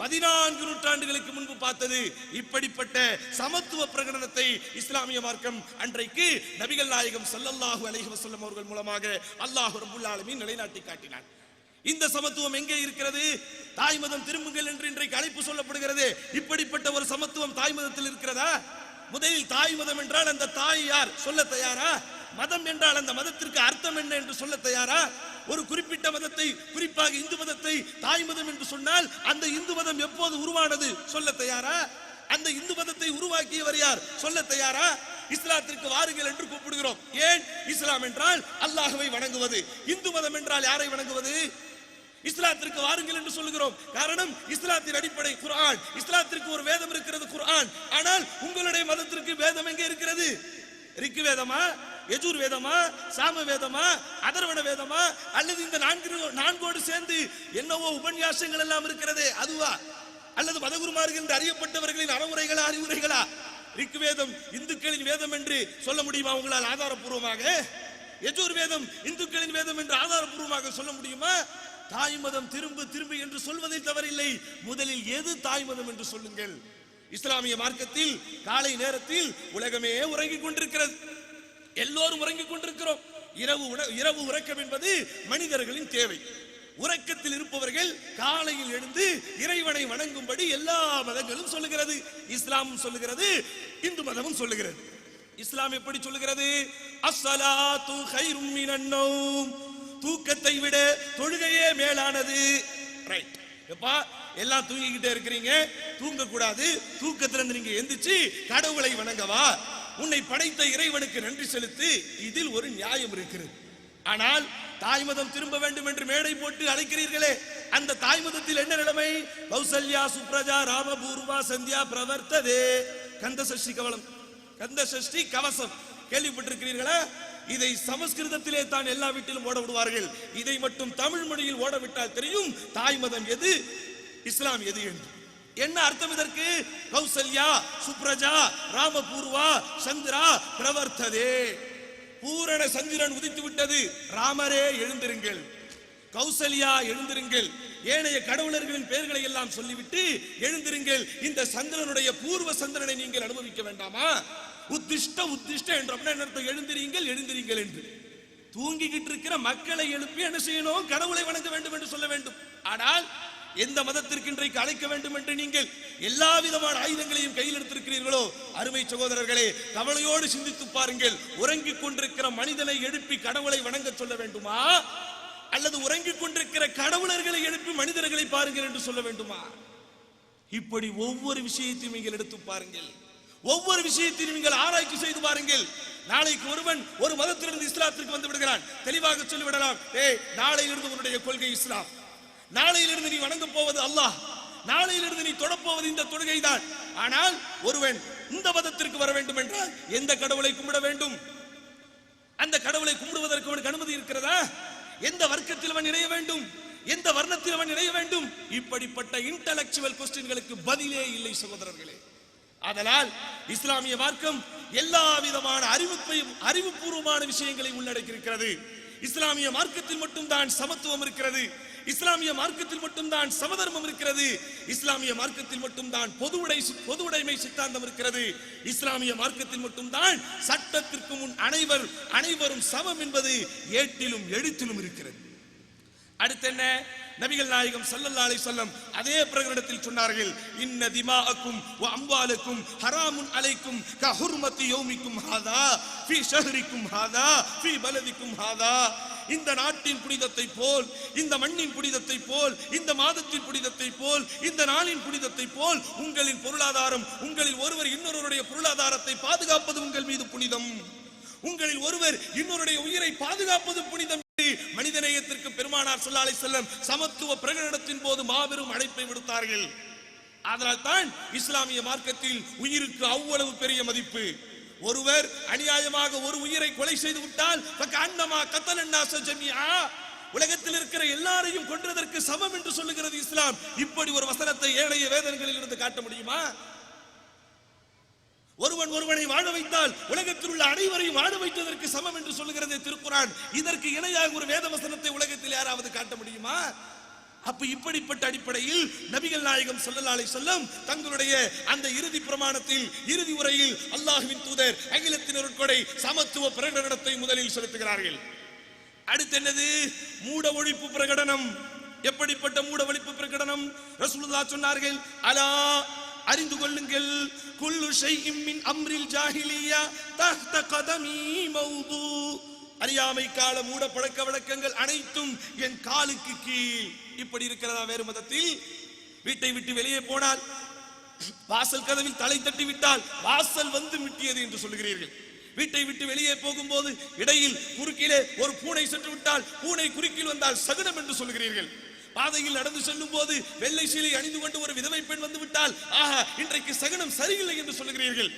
14 நூற்றாண்டுகளுக்கு முன்பு பார்த்தது. இப்படிப்பட்ட சமத்துவ பிரகடனத்தை இஸ்லாமிய மார்க்கம் அன்றைக்கு நபிகள் நாயகம் ஸல்லல்லாஹு அலைஹி வஸல்லம் அவர்கள் மூலமாக அல்லாஹ் ரப்பல் ஆலமீன் நிலைநாட்டி காட்டினார். இந்த சமத்துவம் எங்கே இருக்கிறது? தாய் மதம் திரும்புங்கள் என்று இன்றைக்கு அழைப்பு சொல்லப்படுகிறது. இப்படிப்பட்ட ஒரு சமத்துவம் தாய் மதத்தில் இருக்கிறதா? முதலில் தாய் மதம் என்றால் அந்த தாய் யார் சொல்ல தயாரா? மதம் என்றால் அந்த மதத்திற்கு அர்த்தம் என்ன என்று சொல்ல தயாரா? ஒரு குறிப்பிட்ட மதத்தை, குறிப்பாக இந்து மதத்தை தாய் மதம் என்று சொன்னால் அந்த இந்து மதம் எப்போது உருவானது சொல்ல தயாரா? அந்த இந்து மதத்தை உருவாக்கியவர் யார் சொல்ல தயாரா? இஸ்லாத்திற்கு வாருங்கள் என்று கூப்பிடுகிறோம். ஏன்? இஸ்லாம் என்றால் அல்லாஹ்வை வணங்குவது. இந்து மதம் என்றால் யாரை வணங்குவது? இஸ்லாத்திற்கு வாருங்கள் என்று சொல்லுகிறோம். காரணம், இஸ்லாத்தின் அடிப்படை குர்ஆன். இஸ்லாத்திற்கு ஒரு வேதம் இருக்கிறது, குர்ஆன். ஆனால் உங்களுடைய மதத்திற்கு வேதம் எங்கே இருக்கிறது? ரிக் வேதமா, யஜூர் வேதமா, சாம வேதமா, அதர்வண வேதமா, அல்லது இந்த நான்கோடு சேர்ந்து என்னவோ உபன்யாசங்கள் எல்லாம் இருக்கிறது அதுவா? அல்லது மதகுருமார்கள் என்று அறியப்பட்டவர்களின் அறமுறைகளா, அறிவுரைகளா? ரிக் வேதம் இந்துக்களின் வேதம் என்று சொல்ல முடியுமா உங்களால் ஆதாரப்பூர்வமாக? யஜூர் வேதம் இந்துக்களின் வேதம் என்று ஆதாரப்பூர்வமாக சொல்ல முடியுமா? தாய் மதம் திரும்பு என்று சொல்வதில் தவறில்லை. முதலில் எது தாய் மதம் என்று சொல்லுங்கள். இஸ்லாமிய மார்க்கத்தில் காலை நேரத்தில் உலகமே உறங்கிக் கொண்டிருக்கிறது, எல்லோரும் உறங்கிக் கொண்டிருக்கிறோம். இரவு உறக்கம் என்பது மனிதர்களின் தேவை. உறக்கத்தில் இருப்பவர்கள் காலையில் எழுந்து இறைவனை வணங்கும்படி எல்லா மதங்களும் சொல்லுகிறது, இஸ்லாமும் சொல்லுகிறது, இந்து மதமும் சொல்லுகிறது. இஸ்லாம் எப்படி சொல்லுகிறது? அஸ்ஸலாத்து கைரும் மினன் நௌம், தூக்கத்தை விட தொழுகையே மேலானது. ரைட். எப்பா எல்லாம் தூங்கிக்கிட்டே இருக்கிறீங்க, தூங்க கூடாது. தூக்கத்துல இருந்து நீங்க எந்திரிச்சு கடவுளை வணங்கவா, உன்னை படைத்த இறைவனுக்கு நன்றி செலுத்து. இதில் ஒரு நியாயம் இருக்கிறது. ஆனால் தாய்மதம் திரும்ப வேண்டும் என்று மேடை போட்டு அழைக்கிறீர்களே, அந்த தாய்மதத்தில் என்ன நிலைமை? கௌசல்யா சுப்ரஜா ராமபூர்வா சந்தியா பிரவர்த்ததே. கந்த சஷ்டி கவலம், கந்த சஷ்டி கவசம் கேள்விப்பட்டிருக்கிறீர்களா? இதை சமஸ்கிருதத்திலே தான் எல்லா வீட்டிலும் ஓட விடுவார்கள். இதை மட்டும் தமிழ் மொழியில் ஓட விட்டால் தெரியும் தாய்மதம் எது, இஸ்லாம் எது என்று. என்ன அர்த்தம் இதற்கு? கௌசல்யா சுப்ரஜா ராமபூர்வா சந்திரா பிரவர்த்ததே. பூரண சந்திரன் உதித்து விட்டது, ராமரே எழுந்திருங்கள், கௌசல்யா எழுந்திருங்கள், ஏனைய கடவுளர்களின் பெயர்களை எல்லாம் சொல்லிவிட்டு எழுந்திருங்கள். இந்த சந்திரனுடைய பூர்வ சந்திரனை நீங்கள் அனுபவிக்க வேண்டாமா? உத்திஷ்ட உத்திஷ்ட என்ற எழுந்திரீங்கள் எழுந்திரீங்கள் என்று தூங்கிக்கிட்டு இருக்கிற மக்களை எழுப்பி என்ன செய்யணும்? கடவுளை வணங்க வேண்டும் என்று சொல்ல வேண்டும். ஆனால் எந்த மதத்திற்கு இன்றைக்கு அழைக்க வேண்டும் என்று நீங்கள் எல்லா விதமான ஆயுதங்களையும் கையில் எடுத்திருக்கிறீர்களோ, அருமை சகோதரர்களே, கவலையோடு சிந்தித்து பாருங்கள். உறங்கிக் கொண்டிருக்கிற மனிதனை எழுப்பி கடவுளை வணங்க சொல்ல வேண்டுமா, அல்லது உறங்கிக் கொண்டிருக்கிற கடவுளர்களை எழுப்பி மனிதர்களை பாருங்கள் என்று சொல்ல வேண்டுமா? இப்படி ஒவ்வொரு விஷயத்தையும் நீங்கள் எடுத்து பாருங்கள், ஒவ்வொரு விஷயத்தையும் நீங்கள் ஆராய்ச்சி செய்து பாருங்கள். நாளைக்கு ஒருவன் ஒரு மதத்திலிருந்து இஸ்லாத்திற்கு வந்து விடுகிறான், தெளிவாக சொல்லிவிடலாம், நாளையிலிருந்து உன்னுடைய கொள்கை இஸ்லாம், நாளையிலிருந்து நீ வணங்க போவது அல்லாஹ், நாளையிலிருந்து நீ தொடப்போவது இந்த தொழுகை தான். ஆனால் ஒருவன் இந்த மதத்திற்கு வர வேண்டும் என்றால் எந்த கடவுளை கும்பிட வேண்டும்? அந்த கடவுளை கும்பிடுவதற்கு அவனுக்கு அனுமதி இருக்கிறதா? எந்த வர்க்கத்தில் அவன் இணைய வேண்டும்? எந்த வர்ணத்தில் அவன் இணைய வேண்டும்? இப்படிப்பட்ட இன்டலெக்சுவல் கொஸ்டின்களுக்கு பதிலே இல்லை சகோதரர்களே. அதனால் இஸ்லாமிய மார்க்கம் எல்லா விதமான அறிவுபூர்வமான விஷயங்களை உள்ளடக்கியிருக்கிறது. இஸ்லாமிய மார்க்கத்தில் மட்டும்தான் சமத்துவம் இருக்கிறது, இஸ்லாமிய மார்க்கத்தில் மட்டும்தான் சமதர்மம் இருக்கிறது, இஸ்லாமிய மார்க்கத்தில் மட்டும்தான் பொதுவுடைமை சித்தாந்தம் இருக்கிறது, இஸ்லாமிய மார்க்கத்தில் மட்டும்தான் சட்டத்திற்கு முன் அனைவரும் சமம் என்பது ஏட்டிலும் எழுத்திலும் இருக்கிறது. அடுத்து என்ன? நபிகள் நாயகம் ஸல்லல்லாஹு அலைஹி வஸல்லம் அதே பிரகடனத்தில் சொன்னார்கள், இன்ன திமாஅக்கும் வ அம்வாலக்கும் ஹராமுன் அலைக்கும் கஹுர்மதி யௌமிக்கும் ஹாதா ஃபீ ஷஹரிக்கும் ஹாதா ஃபீ பலதிக்கும் ஹாதா. இந்த நாட்டின் புனிதத்தை போல், இந்த மண்ணின் புனிதத்தை போல், இந்த மாதத்தின் புனிதத்தை போல், இந்த நாளின் புனிதத்தை போல் உங்களின் பொருளாதாரம், உங்களில் ஒருவர் இன்னொருவருடைய பொருளாதாரத்தை பாதுகாப்பது உங்கள் மீது புனிதம், உங்களில் ஒருவர் இன்னொருடைய உயிரை பாதுகாப்பது புனிதம். மனிதநேயத்திற்கு பெருமானார் ஸல்லல்லாஹு அலைஹி வஸல்லம் சமத்துவ பிரகடனத்தின் போது மாபெரும் அழைப்பை விடுத்தார்கள். அதனால் தான் இஸ்லாமிய மார்க்கத்தில் உயிருக்கு அவ்வளவு பெரிய மதிப்பு. ஒருவர் அநியாயமாக ஒரு உயிரை கொலை செய்து விட்டால் உலகத்தில் இருக்கிற எல்லாரையும் கொன்றதற்கு சமம் என்று சொல்லுகிறது இஸ்லாம். இப்படி ஒரு வசனத்தை ஏழைய வேதனைகளில் இருந்து காட்ட முடியுமா? ஒருவனை வாழ வைத்தால் உலகத்தில் உள்ள அனைவரையும் வாழ வைத்ததற்கு சமம் என்று சொல்லுகிறது திருக்குர்ஆன். இதற்கு இணையாக ஒரு வேத வசனத்தை உலகத்தில் யாராவது காட்ட முடியுமா? அப்ப இப்படிப்பட்ட அடிப்படையில் நபிகள் நாயகம் ஸல்லல்லாஹு அலைஹி வஸல்லம் தங்களுடைய அந்த இறுதி பிரமாணத்தில், இறுதி உரையில் அல்லாஹ்வின் தூதர் அகிலத்தின் அருட்கொடை சமத்துவ பிரகடனத்தை முதலில் செலுத்துகிறார்கள். அடுத்து என்னது? மூட ஒழிப்பு பிரகடனம். எப்படிப்பட்ட மூட ஒழிப்பு பிரகடனம்? ரசூலுல்லாஹ் சொன்னார்கள், அலா அறிந்து கொள்ளுங்கள், குல்லு ஷைஇம் மின் அம்ரில் ஜாஹிலிய்யா தஹ்த கதமி மௌது. அறியாமை கால மூட பழக்க வழக்கங்கள் அனைத்தும் என் காலுக்கு கீழ். இப்படி இருக்கிறதா வேறு மதத்தில்? வீட்டை விட்டு வெளியே போனால், வாசல் கதவில் தலை தட்டி விட்டால் வாசல் வந்து முட்டியது என்று சொல்லுகிறீர்கள். வீட்டை விட்டு வெளியே போகும்போது இடையில் குறுக்கிலே ஒரு பூனை சென்று விட்டால் பூனை குறுக்கில் வந்தால் சகுனம் என்று சொல்லுகிறீர்கள். பாதையில் நடந்து செல்லும் போது வெள்ளை சீலை அணிந்து கொண்டு ஒரு விதவை பெண் வந்து விட்டால் ஆஹா இன்றைக்கு சகுனம் சரியில்லை என்று சொல்லுகிறீர்கள்.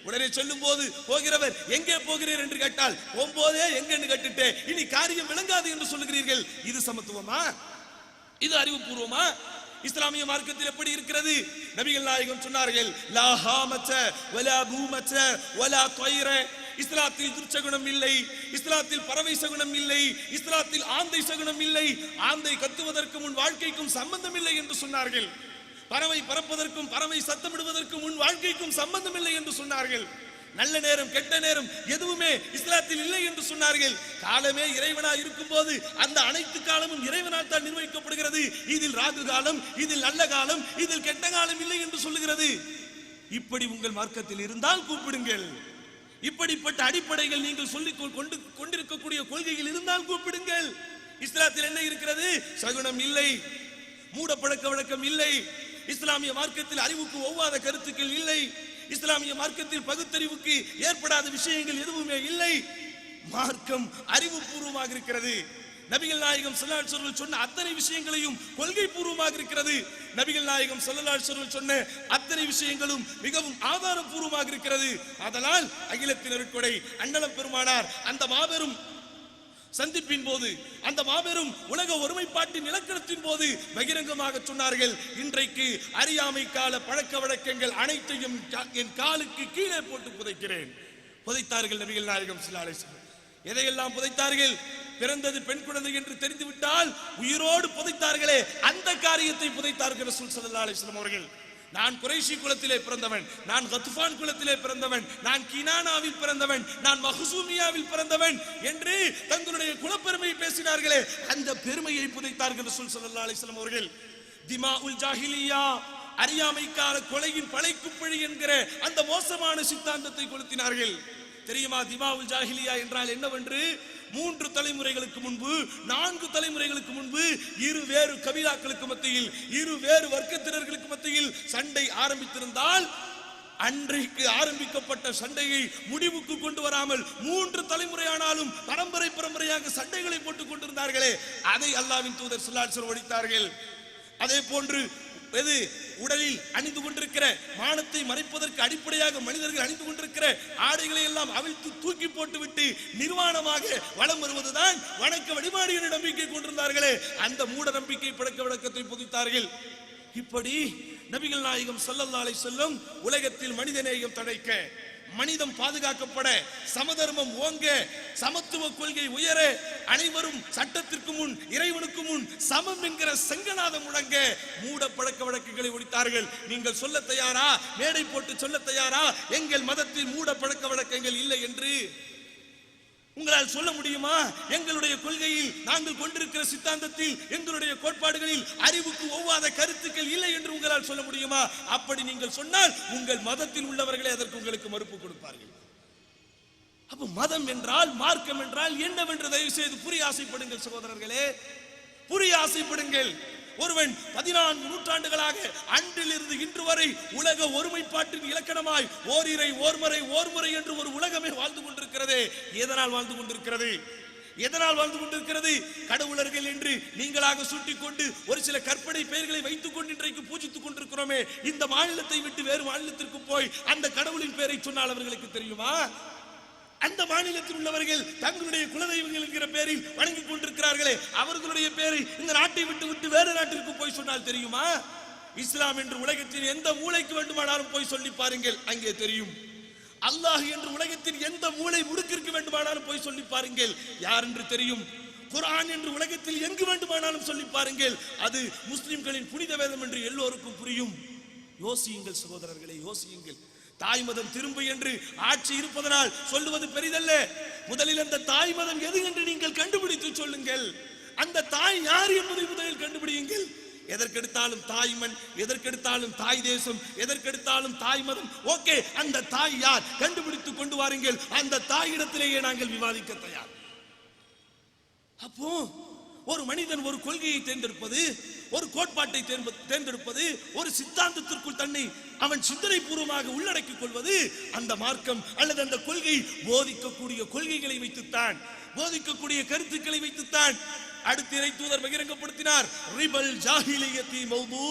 உடனே சொல்லும் போது போகிறவர் எங்கே போகிறீர் என்று கேட்டால் போகும்போதே எங்கன்னு கேட்டுட்டே இனி காரியம் விளங்காது என்று சொல்லுகிறீர்கள். இது சமத்துவமா? இது அறிவுபூர்வமா? இஸ்லாமிய மார்க்கத்தில் எப்படி இருக்கிறது? நபிகள் நாயகம் சொன்னார்கள், லா ஹாமச்ச வலா பூமச்ச வலா த்வைர. இஸ்லாத்தில் துர்ச்சகுணம் இல்லை, இஸ்லாத்தில் பறவை சகுனம் இல்லை, இஸ்லாத்தில் ஆந்தை சகுனம் இல்லை, ஆந்தை கத்துவதற்கு முன் வாழ்க்கைக்கும் சம்பந்தம் இல்லை என்று சொன்னார்கள். பறவை பறப்பதற்கும் பறவை சத்தமிடுவதற்கும் முன் வாழ்க்கைக்கும் சம்பந்தம் இல்லை என்று சொன்னார்கள். நல்ல நேரம் கெட்ட நேரம் எதுவுமே இஸ்லாத்தில் இல்லை என்று சொன்னார்கள். காலமே இறைவனா இருக்கும் போது அந்த அனைத்து காலமும் இறைவனால் தான் நிர்வகிக்கப்படுகிறது. இதில் ராகு காலம், இதில் நல்ல காலம், இதில் கெட்ட காலம் இல்லை என்று சொல்லுகிறது. இப்படி உங்கள் மார்க்கத்தில் இருந்தால் கூப்பிடுங்கள். இப்படிப்பட்ட அடிப்படைகள் நீங்கள் சொல்லிக் கொண்டிருக்கக்கூடிய கொள்கைகள் இருந்தால் கூப்பிடுங்கள். இஸ்லாத்தில் என்ன இருக்கிறது? சகுனம் இல்லை, மூட பழக்க வழக்கம் இல்லை, இஸ்லாமிய மார்க்கத்தில் அறிவுக்கு ஒவ்வாத கருத்துக்கள் இல்லை, இஸ்லாமிய மார்க்கத்தில் பகுத்தறிவுக்கு ஏற்படாத விஷயங்கள் எதுவுமே இல்லை. மார்க்கம் அறிவுபூர்வமாக இருக்கிறது. நபிகள் நாயகம் ஸல்லல்லாஹு அலைஹி வஸல்லம் சொன்ன அத்தனை விஷயங்களையும் கொள்கை பூர்வமாக இருக்கிறது. நபிகள் நாயகம் ஸல்லல்லாஹு அலைஹி வஸல்லம் சொன்ன அத்தனை விஷயங்களும் மிகவும் ஆதாரபூர்வமாக இருக்கிறது. அதனால் அகிலத்தின் அருட்கொடை அண்ணலம் பெருமானார் அந்த மாபெரும் சந்திப்பின் போது, அந்த மாபெரும் உலக ஒருமைப்பாட்டின் இலக்கணத்தின் போது பகிரங்கமாக சொன்னார்கள், இன்றைக்கு அறியாமை கால பழக்க வழக்கங்கள் அனைத்தையும் என் காலுக்கு கீழே போட்டு புதைக்கிறேன். புதைத்தார்கள் நபிகள் நாயகம் ஸல்லல்லாஹு அலைஹி வஸல்லம். எதையெல்லாம் புதைத்தார்கள்? பிறந்தது பெண் குழந்தை என்று தெரிந்துவிட்டால் உயிரோடு புதைத்தார்களே அந்த காரியத்தை புதைத்தார்கள் ரசூல் ஸல்லல்லாஹு அலைஹி வஸல்லம் அவர்கள். நான் குறைஷி குலத்திலே பிறந்தவன், நான் கத்ஃபான் குலத்திலே பிறந்தவன், நான் கினானாவில் பிறந்தவன், நான் மஹ்சூமியாவில் பிறந்தவன் என்று தங்களுடைய குலப்பெருமையை பேசினார்களே அந்த பெருமையை புதைத்தார்கள் ரசூல் ஸல்லல்லாஹு அலைஹி வஸல்லம் அவர்கள். திமாஉல் ஜாஹிலியா, அறியாமைக்கால கொலையின் பழைக்குப்பழி என்கிற அந்த மோசமான சித்தாந்தத்தை கொளுத்தினார்கள். தெரியுமா திமாவுல் ஜாஹிலியா என்றால் என்னவென்று? 3 தலைமுறைகளுக்கு முன்பு, 4 தலைமுறைகளுக்கு முன்பு இரு வேறு கபீலாக்களுக்கு மத்தியில், இரு வேறு வர்க்கத்தினர்களுக்கு மத்தியில் சண்டை ஆரம்பித்திருந்தால் அன்றைக்கு ஆரம்பிக்கப்பட்ட சண்டையை முடிவுக்கு கொண்டு வராமல் 3 தலைமுறையானாலும் பரம்பரையாக சண்டைகளை போட்டுக் கொண்டிருந்தார்களே அதை அல்லாஹ்வின் தூதர் ஸல்லல்லாஹு அலைஹி வஸல்லம் ஒழித்தார்கள். அதே போன்று எது உடலில் அணிந்து கொண்டிருக்கிற மானத்தை மறைப்பதற்கு அடிப்படையாக மனிதர்கள் அணிந்து கொண்டிருக்கிற ஆடைகளை எல்லாம் அவிழ்த்து தூக்கி போட்டுவிட்டு நிர்வாணமாக வலம் வருவதுதான் வணக்க வழிபாடு என்ற நம்பிக்கை கொண்டிருந்தார்களே அந்த மூட நம்பிக்கை பழக்க வழக்கத்தை புதித்தார்கள். இப்படி நபிகள் நாயகம் ஸல்லல்லாஹு அலைஹி வஸல்லம் உலகத்தில் மனிதநேயம் தழைக்க, மனிதம் பாதுகாக்கப்பட, சமதர்மம் ஓங்க, சமத்துவ கொள்கை உயர, அனைவரும் சட்டத்திற்கு முன் இறைவனுக்கு முன் சமம் என்கிற சங்கநாதம் முழங்க மூட பழக்க வழக்குகளை ஒழித்தார்கள். நீங்கள் சொல்ல தயாரா? மேடை போட்டு சொல்ல தயாரா எங்கள் மதத்தில் மூட பழக்க வழக்கங்கள் இல்லை என்று? உங்களால் சொல்ல முடியுமா? எங்களுடைய கொள்கையில், நாங்கள் கொண்டிருக்கிற சித்தாந்தத்தில், எங்களுடைய கோட்பாடுகளில் அறிவுக்கு ஒவ்வாத கருத்துக்கள் இல்லை என்று உங்களால் சொல்ல முடியுமா? அப்படி நீங்கள் சொன்னால் உங்கள் மதத்தில் உள்ளவர்களே அதற்கு உங்களுக்கு மறுப்பு கொடுப்பார்கள். அப்ப மதம் என்றால், மார்க்கம் என்றால் என்னவென்று தயவு செய்து புரிய ஆசைப்படுங்கள் சகோதரர்களே, புரிய ஆசைப்படுங்கள். ஒருவன் 14 நூற்றாண்டுகளாக அன்றிலிருந்து இன்று வரை உலக ஒருமைப்பாட்டின் இலக்கணமாய் ஓரிரை ஓர்முறை என்று ஒரு உலகமே வாழ்ந்து கொண்டிருக்கிறது. எதனால் வாழ்ந்து கொண்டிருக்கிறது? எதனால் வாழ்ந்து கொண்டிருக்கிறது? கடவுளர்கள் என்று நீங்களாக சூட்டிக் கொண்டு ஒரு சில கற்பனை பெயர்களை வைத்துக் கொண்டு இன்றைக்கு பூஜித்துக் கொண்டிருக்கிறோமே, இந்த மாநிலத்தை விட்டு வேறு மாநிலத்திற்கு போய் அந்த கடவுளின் பெயரை சொன்னால் அவர்களுக்கு தெரியுமா? அந்த மாநிலத்தில் உள்ளவர்கள் தங்களுடைய குலதெய்வங்கள் என்கிற பெயரில் வணங்கிக் கொண்டிருக்கிறார்களே, அவர்களுடைய பெயரை இந்த நாட்டை விட்டு வேறு நாட்டிற்கு போய் சொன்னால் தெரியுமா? இஸ்லாம் என்று உலகத்தின் எந்த மூலைக்கு வேண்டுமானாலும் போய் சொல்லி பாருங்கள், அங்கே தெரியும். அல்லாஹ் என்று உலகத்தின் எந்த மூலை முடுக்கிற்கு வேண்டுமானாலும் போய் சொல்லி பாருங்கள், யார் என்று தெரியும். குர்ஆன் என்று உலகத்தில் எங்கு வேண்டுமானாலும் சொல்லி பாருங்கள், அது முஸ்லிம்களின் புனித வேதம் என்று எல்லோருக்கும் புரியும். யோசியுங்கள் சகோதரர்களே, யோசியுங்கள். தாய் மதம் திரும்ப என்று ஆட்சி இருப்பதனால் சொல்லுவது பெரிதல்ல. முதலில் அந்த தாய் மதம் எது என்று நீங்கள் கண்டுபிடித்து சொல்லுங்கள். அந்த தாய் யார் என்பதை முதலில் கண்டுபிடியுங்கள். எதற்கெடுத்தாலும் தாய் மண், எதற்கெடுத்தாலும் தாய் தேசம், எதற்கெடுத்தாலும் தாய் மதம். ஓகே, அந்த தாய் யார் கண்டுபிடித்து கொண்டு வாருங்கள். அந்த தாயிடத்திலேயே நாங்கள் விவாதிக்க தயார். அப்போ ஒரு மனிதன் ஒரு கொள்கையை தேர்ந்தெடுப்பது, ஒரு கோட்பாட்டை தேர்ந்தெடுப்பது, ஒரு சித்தாந்தத்திற்குள் தன்னை அவன் சிந்தனை பூர்வமாக உள்ளடக்கிக் கொள்வது, அந்த மார்க்கம் அல்லது அந்த கொள்கை போதிக்கக்கூடிய கொள்கைகளை வைத்துத்தான், போதிக்கக்கூடிய கருத்துக்களை வைத்துத்தான். அடுத்த இறை தூதர் பகிரங்கப்படுத்தினார், ரிபல் ஜாஹிலியத்தி மௌது,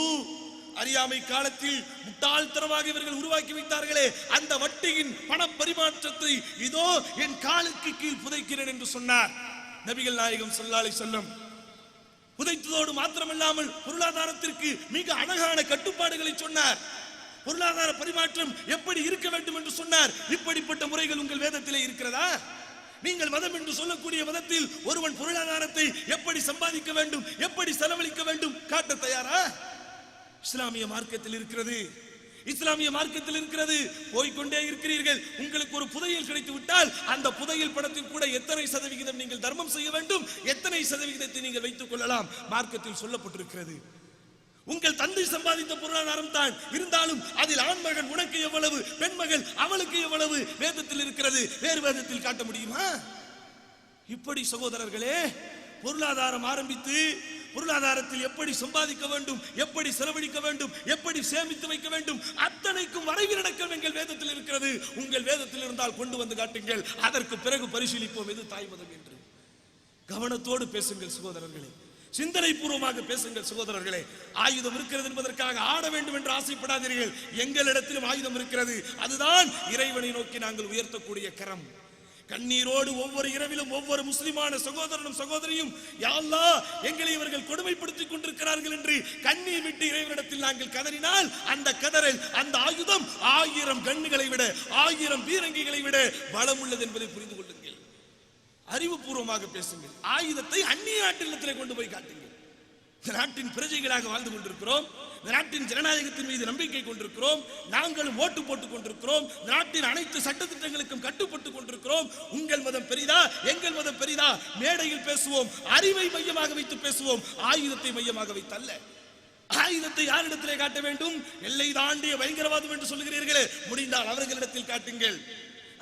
அறியாமை காலத்தில் முட்டாள்தனமாக இவர்கள் உருவாக்கி வைத்தார்களே அந்த வட்டியின் பண பரிமாற்றத்தை இதோ என் காலுக்கு கீழ் புதைக்கிறேன் என்று சொன்னார் நபிகள் நாயகம் ஸல்லல்லாஹு அலைஹி வஸல்லம். புதைத்ததோடு மாத்திரமல்லாமல் பொருளாதாரத்திற்கு மிக அழகான கட்டுப்பாடுகளை சொன்னார். பொருளாதார பரிமாற்றம் எப்படி இருக்க வேண்டும் என்று சொன்னார். இப்படிப்பட்ட முறைகள் உங்கள் வேதத்திலே இருக்கிறதா? நீங்கள் மதம் என்று சொல்லக்கூடிய மதத்தில் ஒருவன் பொருளாதாரத்தை எப்படி சம்பாதிக்க வேண்டும், எப்படி செலவழிக்க வேண்டும் காட்ட தயாரா? இஸ்லாமிய மார்க்கத்தில் இருக்கிறது, இஸ்லாமிய மார்க்கத்தில் இருக்கிறது. போய்கொண்டே இருக்கிறீர்கள். உங்களுக்கு ஒரு புதையல் கிடைத்து விட்டால் அந்த புதையல் பணத்தில் கூட எத்தனை சதவிகிதம் நீங்கள் தர்மம் செய்ய வேண்டும், எத்தனை சதவிகிதத்தை நீங்கள் வைத்துக் கொள்ளலாம் மார்க்கத்தில் சொல்லப்பட்டிருக்கிறது. உங்கள் தந்தை சம்பாதித்த பொருளாதாரம் தான், இருந்தாலும் அதில் ஆண்மகன் உனக்கு எவ்வளவு, பெண்மகள் அவளுக்கு எவ்வளவு வேதத்தில் இருக்கிறது, வேறு வேதத்தில் காட்ட முடியுமா? இப்படி சகோதரர்களே பொருளாதாரம் ஆரம்பித்து பொருளாதாரத்தில் எப்படி சம்பாதிக்க வேண்டும், எப்படி செலவழிக்க வேண்டும், எப்படி சேமித்து வைக்க வேண்டும், அத்தனைக்கும் வரைவிலக்கணம் எங்கள் வேதத்தில் இருக்கிறது. உங்கள் வேதத்தில் இருந்தால் கொண்டு வந்து காட்டுங்கள், அதற்கு பிறகு பரிசீலிப்போம் எது தாய் மதம் என்று. கவனத்தோடு பேசுங்கள் சகோதரர்களே, சிந்தனை பூர்வமாக பேசுங்கள் சகோதரர்களே. ஆயுதம் இருக்கிறது என்பதற்காக ஆட வேண்டும் என்று ஆசைப்படாதீர்கள். எங்களிடத்திலும் ஆயுதம் இருக்கிறது, அதுதான் இறைவனை நோக்கி நாங்கள் உயர்த்தக்கூடிய கரம். கண்ணீரோடு ஒவ்வொரு இரவிலும் ஒவ்வொரு முஸ்லிமான சகோதரனும் சகோதரியும் யா அல்லாஹ் எங்களை இவர்கள் கொடுமைப்படுத்திக் கொண்டிருக்கிறார்கள் என்று கண்ணீர் விட்டு இறைவனிடத்தில் நாங்கள் கதறினால் அந்த கதறல், அந்த ஆயுதம் 1000 கண்ணுகளை விட 1000 பீரங்கிகளை விட பலம் உள்ளது என்பதை புரிந்து கொள்ளுங்கள். அறிவுபூர்வமாக பேசுங்கள். ஆயுதத்தை அந்நிய நாட்டிலே கொண்டு போய் காட்டுங்கள். இந்த நாட்டின் பிரஜைகளாக வாழ்ந்து கொண்டிருக்கிறோம், இந்த நாட்டின் ஜனநாயகத்தின் மீது நம்பிக்கை கொண்டிருக்கிறோம், நாங்களும் ஓட்டு போட்டுக் கொண்டிருக்கிறோம், நாட்டின் அனைத்து சட்டத்திட்டங்களுக்கும் கட்டுப்பட்டு கொண்டிருக்கிறோம். உங்கள் மதம் பெரிதா, எங்கள் மதம் பெரிதா? மேடையில் பேசுவோம், அறிவை மையமாக வைத்து பேசுவோம், ஆயுதத்தை மையமாக வைத்தல்ல. ஆயுதத்தை யாரிடத்திலே காட்ட வேண்டும்? எல்லை தாண்டிய பயங்கரவாதம் என்று சொல்லுகிறீர்களே, முடிந்தால் அவர்களிடத்தில் காட்டுங்கள்.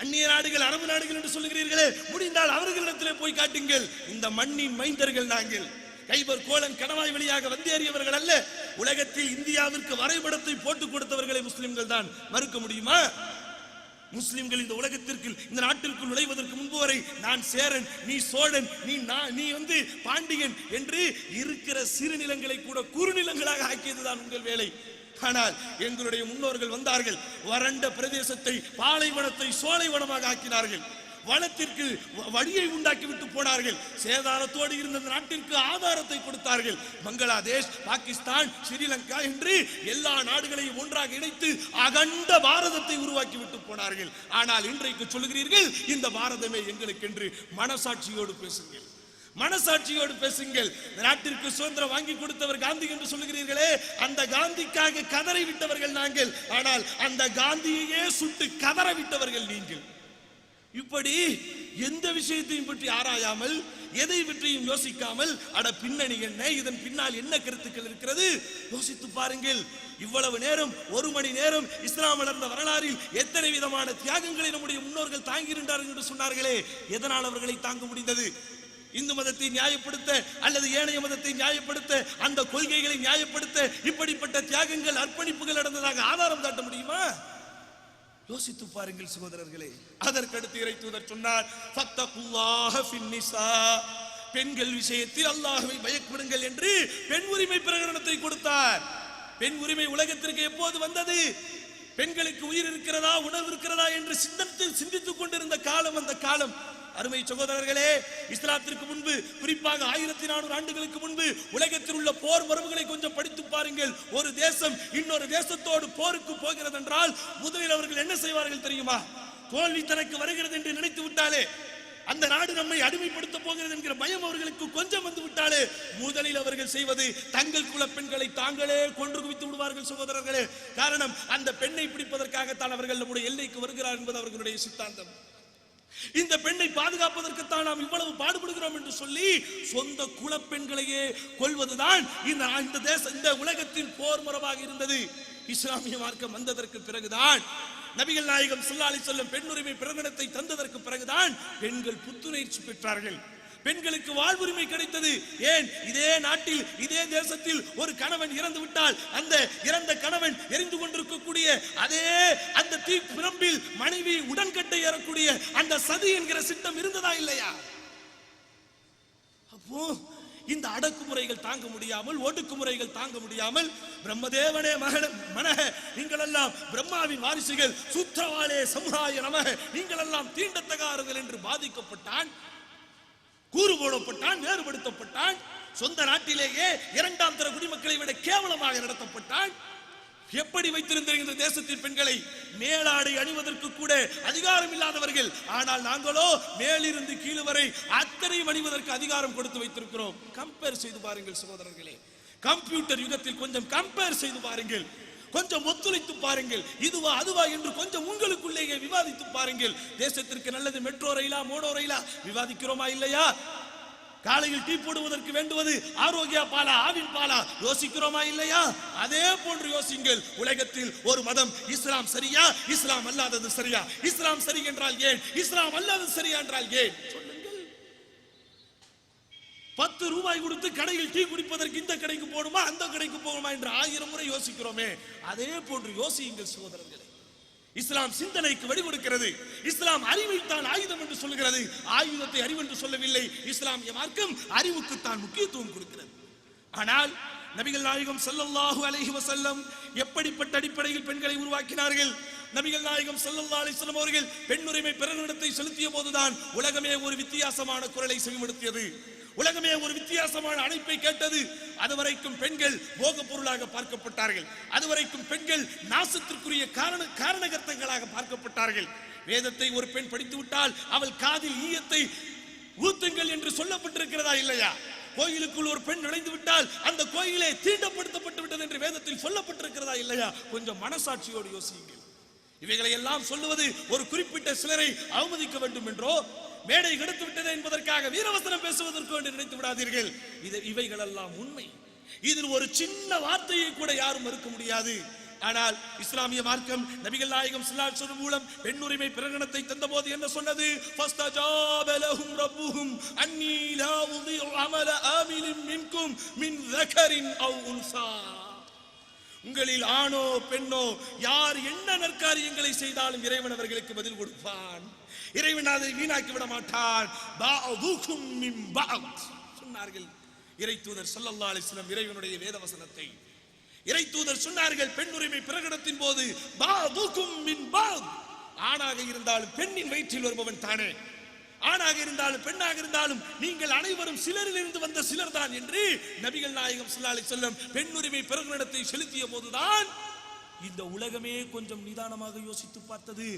அந்நிய நாடுகள், அரபு நாடுகள் என்று சொல்லுகிறீர்களே, முடிந்தால் அவர்களிடத்திலே போய் காட்டுங்கள். இந்த மண்ணின் மைந்தர்கள் நாங்கள். கைபர் கோலன் கணவாய் வழியாக வந்தேறியவர்கள் அல்ல. உலகத்தில் இந்தியாவிற்கு வரைபடத்தை போட்டுக் கொடுத்தவர்களை முஸ்லிம்கள் தான். மறுக்க முடியுமா? முஸ்லிம்கள் இந்த உலகத்திற்கு, இந்த நாட்டிற்குள் நுழைவதற்கு முன்பு வரை நான் சேரன், நீ சோழன், நீ பாண்டியன் என்று இருக்கிற சிறு நிலங்களை கூட குறுநிலங்களாக ஆக்கியதுதான் உங்கள் வேலை. ஆனால் எங்களுடைய முன்னோர்கள் வந்தார்கள், வறண்ட பிரதேசத்தை பாலைவனத்தை சோலைவனமாக ஆக்கினார்கள், வனத்திற்கு வழியை உண்டாக்கி விட்டு போனார்கள், சேதாரத்தோடு இருந்த நாட்டிற்கு ஆதாரத்தை கொடுத்தார்கள். பங்களாதேஷ், பாகிஸ்தான், ஸ்ரீலங்கா என்று எல்லா நாடுகளையும் ஒன்றாக இணைத்து அகண்ட பாரதத்தை உருவாக்கி விட்டு போனார்கள். ஆனால் இன்றைக்கு சொல்லுகிறீர்கள் இந்த பாரதமே எங்களுக்கு என்று. மனசாட்சியோடு பேசுங்கள், மனசாட்சியோடு பேசுங்கள். நாட்டிற்கு சுதந்திரம் வாங்கி கொடுத்தவர் காந்தி என்று சொல்லுகிறீர்களே, அந்த காந்திக்காக கதறி விட்டவர்கள் நாங்கள், ஆனால் அந்த காந்தியையே சுட்டு கதற விட்டவர்கள் நீங்கள். இப்படி எந்த விஷயத்தையும் பற்றி ஆராயாமல், எதை பற்றியும் யோசிக்காமல், அட பின்னணி என்ன, இதன் பின்னால் என்ன கருத்துக்கள் இருக்கிறது யோசித்து பாருங்கள். இவ்வளவு நேரம், 1 மணி நேரம் இஸ்லாம் வளர்ந்த வரலாறில் எத்தனை விதமான தியாகங்களை நம்முடைய முன்னோர்கள் தாங்கியிருந்தார்கள் என்று சொன்னார்களே, எதனால் அவர்களை தாங்க முடிந்தது? இந்து மதத்தை நியாயப்படுத்த அல்லது ஏனைய மதத்தை நியாயப்படுத்த, அந்த கொள்கைகளை நியாயப்படுத்த இப்படிப்பட்ட தியாகங்கள், அர்ப்பணிப்புகள் நடந்ததாக ஆதாரம் காட்ட முடியுமா? யோசித்து பாருங்கள் சகோதரர்களே. அதற்கடுத்து இறை தூதர் சொன்னார், ஃபத்தகுல்லாஹ ஃபின்னிஸா, பெண்கள் விஷயத்தில் அல்லாஹ்வை பயப்படுங்கள் என்று பெண் உரிமை பிரகடனத்தை கொடுத்தார். பெண் உரிமை உலகத்திற்கு எப்போது வந்தது? பெண்களுக்கு உயிர் இருக்கிறதா, உணர்வு இருக்கிறதா என்று சிந்தித்துக் கொண்டிருந்த காலம் அந்த காலம். அருமை சகோதரர்களே, இஸ்லாத்திற்கு முன்பு, குறிப்பாக 1400 ஆண்டுகளுக்கு முன்பு உலகத்தில் உள்ள போர் மரபுகளை கொஞ்சம் படித்து பாருங்கள். ஒரு தேசம் இன்னொரு தேசத்தோடு போருக்கு போகிறது என்றால் முதலில் அவர்கள் என்ன செய்வார்கள் தெரியுமா? தோல்வி தனக்கு வருகிறது என்று நினைத்து விட்டாலே, அந்த நாடு நம்மை அடிமைப்படுத்த போகிறது என்கிற பயம் அவர்களுக்கு கொஞ்சம் வந்து விட்டாலே, முதலில் அவர்கள் செய்வது தங்கள் குல பெண்களை தாங்களே கொன்று குவித்து விடுவார்கள் சகோதரர்களே. காரணம், அந்த பெண்ணை பிடிப்பதற்காகத்தான் அவர்கள் நம்முடைய எல்லைக்கு வருகிறார் என்பது அவர்களுடைய சித்தாந்தம். இந்த பெண்ணை பாதுகாப்பதற்குத்தான் நாம் இவ்வளவு பாடுபடுகிறோம் என்று சொல்லி சொந்த குலப்பெண்களையே கொல்வதுதான் இந்த உலகத்தின் போர் மரபாக இருந்தது. இஸ்லாமிய மார்க்கம் வந்ததற்கு பிறகுதான், நபிகள் நாயகம் ஸல்லல்லாஹு அலைஹி வஸல்லம் பெண்ணுரிமை பிரகடனத்தை தந்ததற்கு பிறகுதான் பெண்கள் புத்துணர்ச்சி பெற்றார்கள், பெண்களுக்கு வாழ்வுரிமை கிடைத்தது. ஏன்? இதே நாட்டில், இதே தேசத்தில் ஒரு கணவன் இறந்து விட்டால் அந்த இறந்த கணவன் எரிந்து கொண்டிருக்கக்கூடிய அதே அந்த தீ பிரம்பில் மனைவி உடன்கட்டை ஏறக்கூடிய அந்த சதி என்கிற சிட்டம் இருந்ததா இல்லையா? அப்போ இந்த அடக்குமுறைகள் தாங்க முடியாமல், ஒடுக்குமுறைகள் தாங்க முடியாமல், பிரம்மதேவனே மனக, நீங்கள் எல்லாம் பிரம்மாவின் வாரிசுகள், சூத்திரவாளே சமுதாய நமக, நீங்கள் எல்லாம் தீண்டத்தகாரர்கள் என்று பாதிக்கப்பட்டான், கூறு போடப்பட்டான், வேறுபடுத்தப்பட்டான். சொந்த நாட்டிலேயே 2ஆம் தர குடிமக்களை விட கேவலமாக நடத்தப்பட்டான். எப்படி வைத்திருந்த இந்த தேசத்தின் பெண்களை மேலாடை அணிவதற்கு கூட அதிகாரம் இல்லாதவர்கள், ஆனால் நாங்களோ மேலிருந்து கீழ் வரை அத்தனையும் அணிவதற்கு அதிகாரம் கொடுத்து வைத்திருக்கிறோம். கம்பேர் செய்து பாருங்கள் சகோதரர்களே. கம்ப்யூட்டர் யுகத்தில் கொஞ்சம் கம்பேர் செய்து பாருங்கள், கொஞ்சம் ஒத்துழைத்து பாருங்கள். இதுவா அதுவா என்று கொஞ்சம் உங்களுக்குள்ளேயே விவாதித்து பாருங்கள். தேசத்திற்கு நல்லது மெட்ரோ ரயிலா, மோனோ ரயிலா, விவாதிக்கிறோமா இல்லையா? காலையில் டீ போடுவதற்கு வேண்டுவது ஆரோக்கியா பாலா ஆவின் பாலா யோசிக்கிறோமா இல்லையா? அதே போன்று யோசிங்கள். உலகத்தில் ஒரு மதம் இஸ்லாம் சரியா, இஸ்லாம் அல்லாதது சரியா? இஸ்லாம் சரி என்றால் ஏன், இஸ்லாம் அல்லாதது சரியா என்றால் ஏன் சொல்லுங்கள். 10 ரூபாய் கொடுத்து கடையில் டீ குடிப்பதற்கு இந்த கடைக்கு போகணுமா அந்த கடைக்கு போகணுமா என்று 1000 முறை யோசிக்கிறோமே, அதே போன்று யோசியுங்கள் சகோதரர்களே. இஸ்லாம் சிந்தனைக்கு வழி கொடுக்கிறது. இஸ்லாம் அறிவைத்தான் ஆயுதம் என்று சொல்கிறது, ஆயுதத்தை அறிவு என்று சொல்லவில்லை. இஸ்லாமிய மார்க்கம் அறிவுக்குத்தான் முக்கியத்துவம் கொடுக்கிறது. ஆனால் நபிகள் நாயகம் ஸல்லல்லாஹு அலைஹி வஸல்லம் எப்படிப்பட்ட அடிப்படையில் பெண்களை உருவாக்கினார்கள்? நபிகள் நாயகம் ஸல்லல்லாஹு அலைஹி வஸல்லம் அவர்கள் பெண்ணுரிமை பிரகடனத்தை செலுத்திய போதுதான் உலகமே ஒரு வித்தியாசமான குரலை செவிமடுத்தியது. உலகமே ஒரு வித்தியாசமான அழைப்பை கேட்டது. அதுவரைக்கும் பெண்கள் போக பொருளாக பார்க்கப்பட்டார்கள். அதுவரைக்கும் பெண்கள் நாசத்திற்குரிய காரணகர்த்தங்களாக பார்க்கப்பட்டார்கள். வேதத்தை ஒரு பெண் படித்து விட்டால் அவள் காதில் ஈயத்தை ஊத்துங்கள் என்று சொல்லப்பட்டிருக்கிறதா இல்லையா? கோயிலுக்குள் ஒரு பெண் நுழைந்து விட்டால் அந்த கோயிலே தீண்டப்படுத்தப்பட்டு விட்டது என்று வேதத்தில் சொல்லப்பட்டிருக்கிறதா இல்லையா? கொஞ்சம் மனசாட்சியோடு யோசியுங்கள். இவைகளை எல்லாம் சொல்லுவது ஒரு குறிப்பிட்ட சிலரை அவமதிக்க வேண்டும் என்றோ, மேடை கெடுத்து விட்டது என்பதற்காக வீரவசனம் பேசுவதற்கு என்று நினைத்து விடாதீர்கள். இவைகள் எல்லாம் உண்மை. இதில் ஒரு சின்ன வார்த்தையை கூட யாரும் மறுக்க முடியாது. ஆனால் இஸ்லாமிய மார்க்கம் நபிகள் நாயகம் ஸல்லல்லாஹு அலைஹி வஸல்லம் மூலம் பெண்ணுரிமை பிரகடனத்தை தந்தபோது என்ன சொன்னது? ஃபஸ்தஜாப லஹும் ரப்புஹும் அன்னீ லா உதீஉ அமல ஆமிலின் மின்கும் மின் ذكரின் அவ் உன்சா. உங்களில் ஆணோ பெண்ணோ யார் என்ன நற்காரியங்களை செய்தாலும் இறைவன் அவர்களுக்கு பதில் கொடுப்பான். இறைவன் அதை வீணாக்கி விட மாட்டான். பஅதுகும் மின் பஅத் சொன்னார்கள் இறை தூதர் ஸல்லல்லாஹு அலைஹி வஸல்லம். இறைவனுடைய வேத வசனத்தை இறை தூதர் சொன்னார்கள். பெண்ணுரிமை பிரகடனத்தின் போது பஅதுகும் மின் பஅத், ஆணாக இருந்தாலும் பெண்ணின் வயிற்றில் வருபவன் தானே, ஆணாக இருந்தாலும் பெண்ணாக இருந்தாலும் நீங்கள் அனைவரும் சிலரில் இருந்து வந்த சிலர் தான் என்று நபிகள் நாயகம் ஸல்லல்லாஹு அலைஹி வஸல்லம் பெண்ணுரிமை பிரகடனத்தை செலுத்திய போதுதான் இந்த உலகமே கொஞ்சம் நிதானமாக யோசித்து பார்த்தது.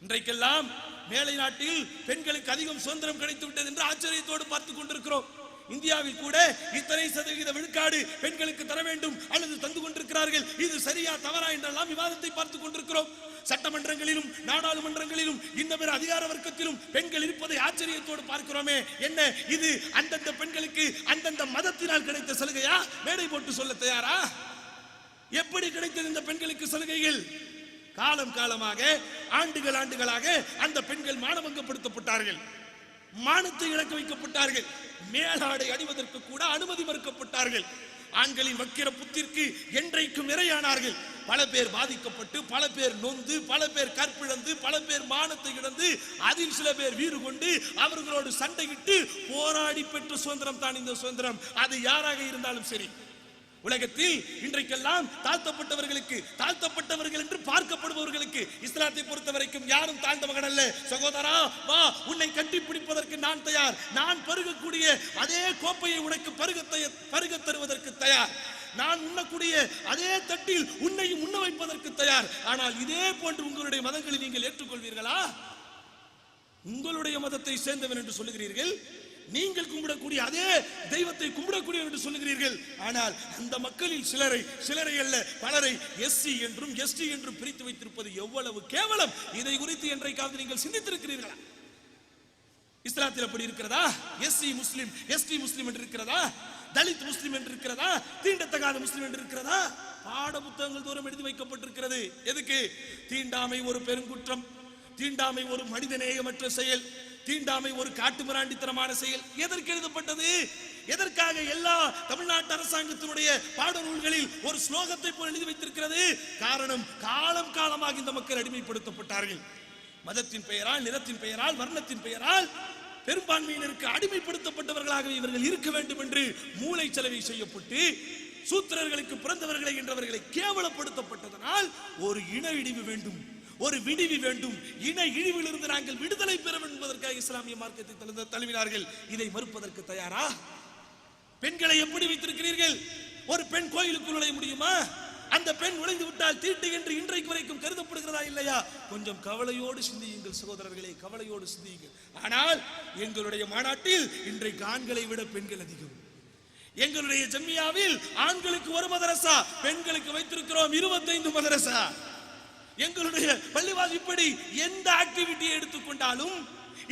இன்றைக்கெல்லாம் மேலை நாட்டில் பெண்களுக்கு அதிகம் சுதந்திரம் கிடைத்து விட்டது என்று ஆச்சரியத்தோடு பார்த்துக் கொண்டிருக்கிறோம். இந்தியாவில் கூட இத்தனை சதவீத விழுக்காடு பெண்களுக்கு தர வேண்டும் அல்லது தந்து கொண்டிருக்கிறார்கள். இது சரியா தவறா என்றெல்லாம் விவாதத்தை பார்த்துக் கொண்டிருக்கிறோம். சட்டமன்றங்களிலும் நாடாளுமன்றங்களிலும் இந்த பிற அதிகார வர்க்கத்திலும் பெண்கள் இருப்பதை ஆச்சரியத்தோடு பார்க்கிறோமே. என்ன இது அந்தந்த பெண்களுக்கு அந்தந்த மதத்தினால் கிடைத்த சலுகையா? மேடை போட்டு சொல்ல தயாரா? எப்படி கிடைத்தது இந்த பெண்களுக்கு சலுகைகள்? காலம் காலமாக ஆண்டுகளாக அந்த பெண்கள் மானபங்கப்படுத்தப்பட்டார்கள், மானத்தை இழக்க வைக்கப்பட்டார்கள், மேலாடை அணிவதற்கு கூட அனுமதி மறுக்கப்பட்டார்கள். ஆண்களின் வக்கிர புத்திற்கு என்றைக்கும் இரையானார்கள். பல பேர் பாதிக்கப்பட்டு, பல பேர் நொந்து, பல பேர் கற்பிழந்து, பல பேர் மானத்தை இழந்து, அதில் சில பேர் வீறு கொண்டு அவர்களோடு சண்டையிட்டு போராடி பெற்ற சுதந்திரம் தான் இந்த சுதந்திரம். அது யாராக இருந்தாலும் சரி. உலகத்தில் இன்றைக்கெல்லாம் தாழ்த்தப்பட்டவர்கள் என்று பார்க்கப்படுபவர்களுக்கு இஸ்லாத்தை பொறுத்த வரைக்கும் யாரும் தாழ்ந்த மகன் அல்ல. சகோதரா வா, உன்னை கட்டி பிடிப்பதற்கு நான் தயார். நான் பருகக்கூடிய அதே கோப்பையை உனக்கு பருக தருவதற்கு தயார். நான் உண்ணக்கூடிய அதே தட்டில் உன்னையும் உண்ண வைப்பதற்கு தயார். ஆனால் இதே போன்று உங்களுடைய மதங்களை நீங்கள் ஏற்றுக்கொள்வீர்களா? உங்களுடைய மதத்தை சேர்ந்தவன் என்று சொல்லுகிறீர்கள், நீங்கள் கும்பிடக்கூடிய அதே தெய்வத்தை கும்பிடக்கூடிய என்று சொல்லுகிறீர்கள். ஆனால் அந்த மக்களில் சிலரை அல்ல பலரை எஸ்சி என்றும் எஸ்டி என்றும் பிரித்து வைத்திருப்பது எவ்வளவு கேவலம். இதை குறித்து என்றைக்காவது நீங்கள் சிந்தித்திருக்கிறீர்களா? இஸ்லாத்தில் அப்படி இருக்கிறதா? எஸ்சி முஸ்லிம், எஸ்டி முஸ்லிம் என்று இருக்கிறதா? தலித் முஸ்லிம் என்று இருக்கிறதா? தீண்டத்தகாத முஸ்லிம் என்று இருக்கிறதா? பாட புத்தகங்கள் தோறும் எழுதி வைக்கப்பட்டிருக்கிறது. எதுக்கு? தீண்டாமை ஒரு பெருங்குற்றம், தீண்டாமை ஒரு மனிதநேயமற்ற செயல், தீண்டாமை ஒரு காட்டுமிராண்டித்தனமான செயல். எதற்கு எழுதப்பட்டது? எதற்காக எல்லா தமிழ்நாட்டு அரசாங்கத்தினுடைய பாடநூல்களில் ஒரு ஸ்லோகத்தை போல் எழுதி வைத்திருக்கிறது? காரணம், காலம் காலமாக இந்த மக்கள் அடிமைப்படுத்தப்பட்டார்கள். மதத்தின் பெயரால், நிறத்தின் பெயரால், வர்ணத்தின் பெயரால் பெரும்பான்மையினருக்கு அடிமைப்படுத்தப்பட்டவர்களாக இவர்கள் இருக்க வேண்டும் என்று மூளை செலவை செய்யப்பட்டு சூத்திரர்களுக்கு பிறந்தவர்களை என்றவர்களை கேவலப்படுத்தப்பட்டதனால் ஒரு இன இழிவு வேண்டும், ஒரு விடிவு வேண்டும். இன இழிவிலிருந்து நாங்கள் விடுதலை பெற வேண்டும் என்பதற்காக இஸ்லாமிய மார்க்கத்தை தழுவினார்கள். இதை மறுப்பதற்கு தயாரா? பெண்களை எப்படி வைத்திருக்கிறீர்கள்? ஒரு பெண் கோயிலுக்குள் நுழைய முடியுமா? அந்த பெண் நுழைந்து விட்டால் தீட்டு என்று இன்றைக்கு வரைக்கும் கருதப்படுகிறதா இல்லையா? கொஞ்சம் கவலையோடு சிந்தியுங்கள் சகோதரர்களே, கவலையோடு சிந்தியுங்கள். ஆனால் எங்களுடைய மாநாட்டில் இன்றைக்கு ஆண்களை விட பெண்கள் அதிகம். எங்களுடைய ஜம்மியாவில் ஆண்களுக்கு ஒரு மதரசா, பெண்களுக்கு வைத்திருக்கிறோம் 25 மதரசா. எங்களுடைய பள்ளிவாசல் இப்படி எந்த ஆக்டிவிட்டியை எடுத்துக்கொண்டாலும்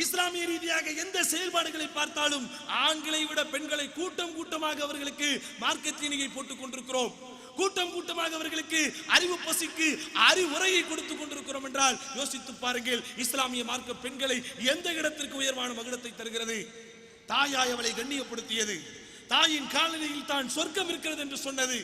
இஸ்லாமிய ரீதியாக எந்த செயல்பாடுகளை பார்த்தாலும் ஆண்களை விட பெண்களை கூட்டம் கூட்டமாக அவர்களுக்கு மார்க்கத்தீனியை போட்டுக் கொண்டிருக்கிறோம். கூட்டம் கூட்டமாக அவர்களுக்கு அறிவு பசிக்கு அறிவுரையை கொடுத்துக் கொண்டிருக்கிறோம் என்றால் யோசித்து பாருங்கள், இஸ்லாமிய மார்க்க பெண்களை எந்த இடத்திற்கு உயர்வான மகுடத்தை தருகிறது? தாயாய் அவளை கண்ணியப்படுத்தியது, தாயின் காலனியில் தான் சொர்க்கம் இருக்கிறது என்று சொன்னது,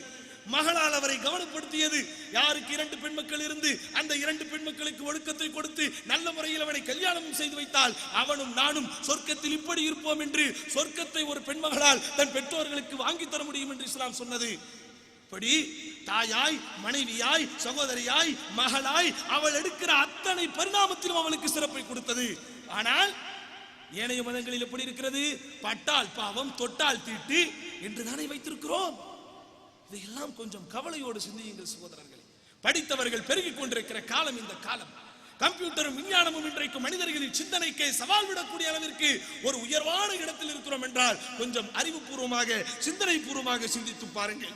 மகளால் அவரை கவனப்படுத்தியது. யாருக்கு 2 பெண் மக்கள் இருந்து அந்த 2 பெண் மக்களுக்கு ஒழுக்கத்தை கொடுத்து நல்ல முறையில் அவனை கல்யாணம் செய்து வைத்தால் அவனும் நானும் சொர்க்கத்தில் இப்படி இருப்போம் என்று சொர்க்கத்தை ஒரு பெண் மகளால் தன் பெற்றோர்களுக்கு வாங்கி தர முடியும் என்று இஸ்லாம் சொன்னது. இப்படி தாயாய், மனைவியாய், சகோதரியாய், மகளாய் அவள் எடுக்கிற அத்தனை பரிணாமத்திலும் அவளுக்கு சிறப்பை கொடுத்தது. ஆனால் ஏனைய மதங்களில் எப்படி இருக்கிறது? பட்டால் பாவம், தொட்டால் தீட்டு என்று தானே வைத்திருக்கிறோம். இதையெல்லாம் கொஞ்சம் கவலையோடு சிந்தியுங்கள் சகோதரர்களே. படித்தவர்கள் பெருகிக் கொண்டிருக்கிற காலம் இந்த காலம். கம்ப்யூட்டரும் விஞ்ஞானமும் இன்றைக்கு மனிதர்களின் சிந்தனைக்கு சவால் விடக்கூடிய அளவிற்கு ஒரு உயர்வான இடத்தில் இருக்கிறோம் என்றால் கொஞ்சம் அறிவுபூர்வமாக, சிந்தனை பூர்வமாக சிந்தித்து பாருங்கள்.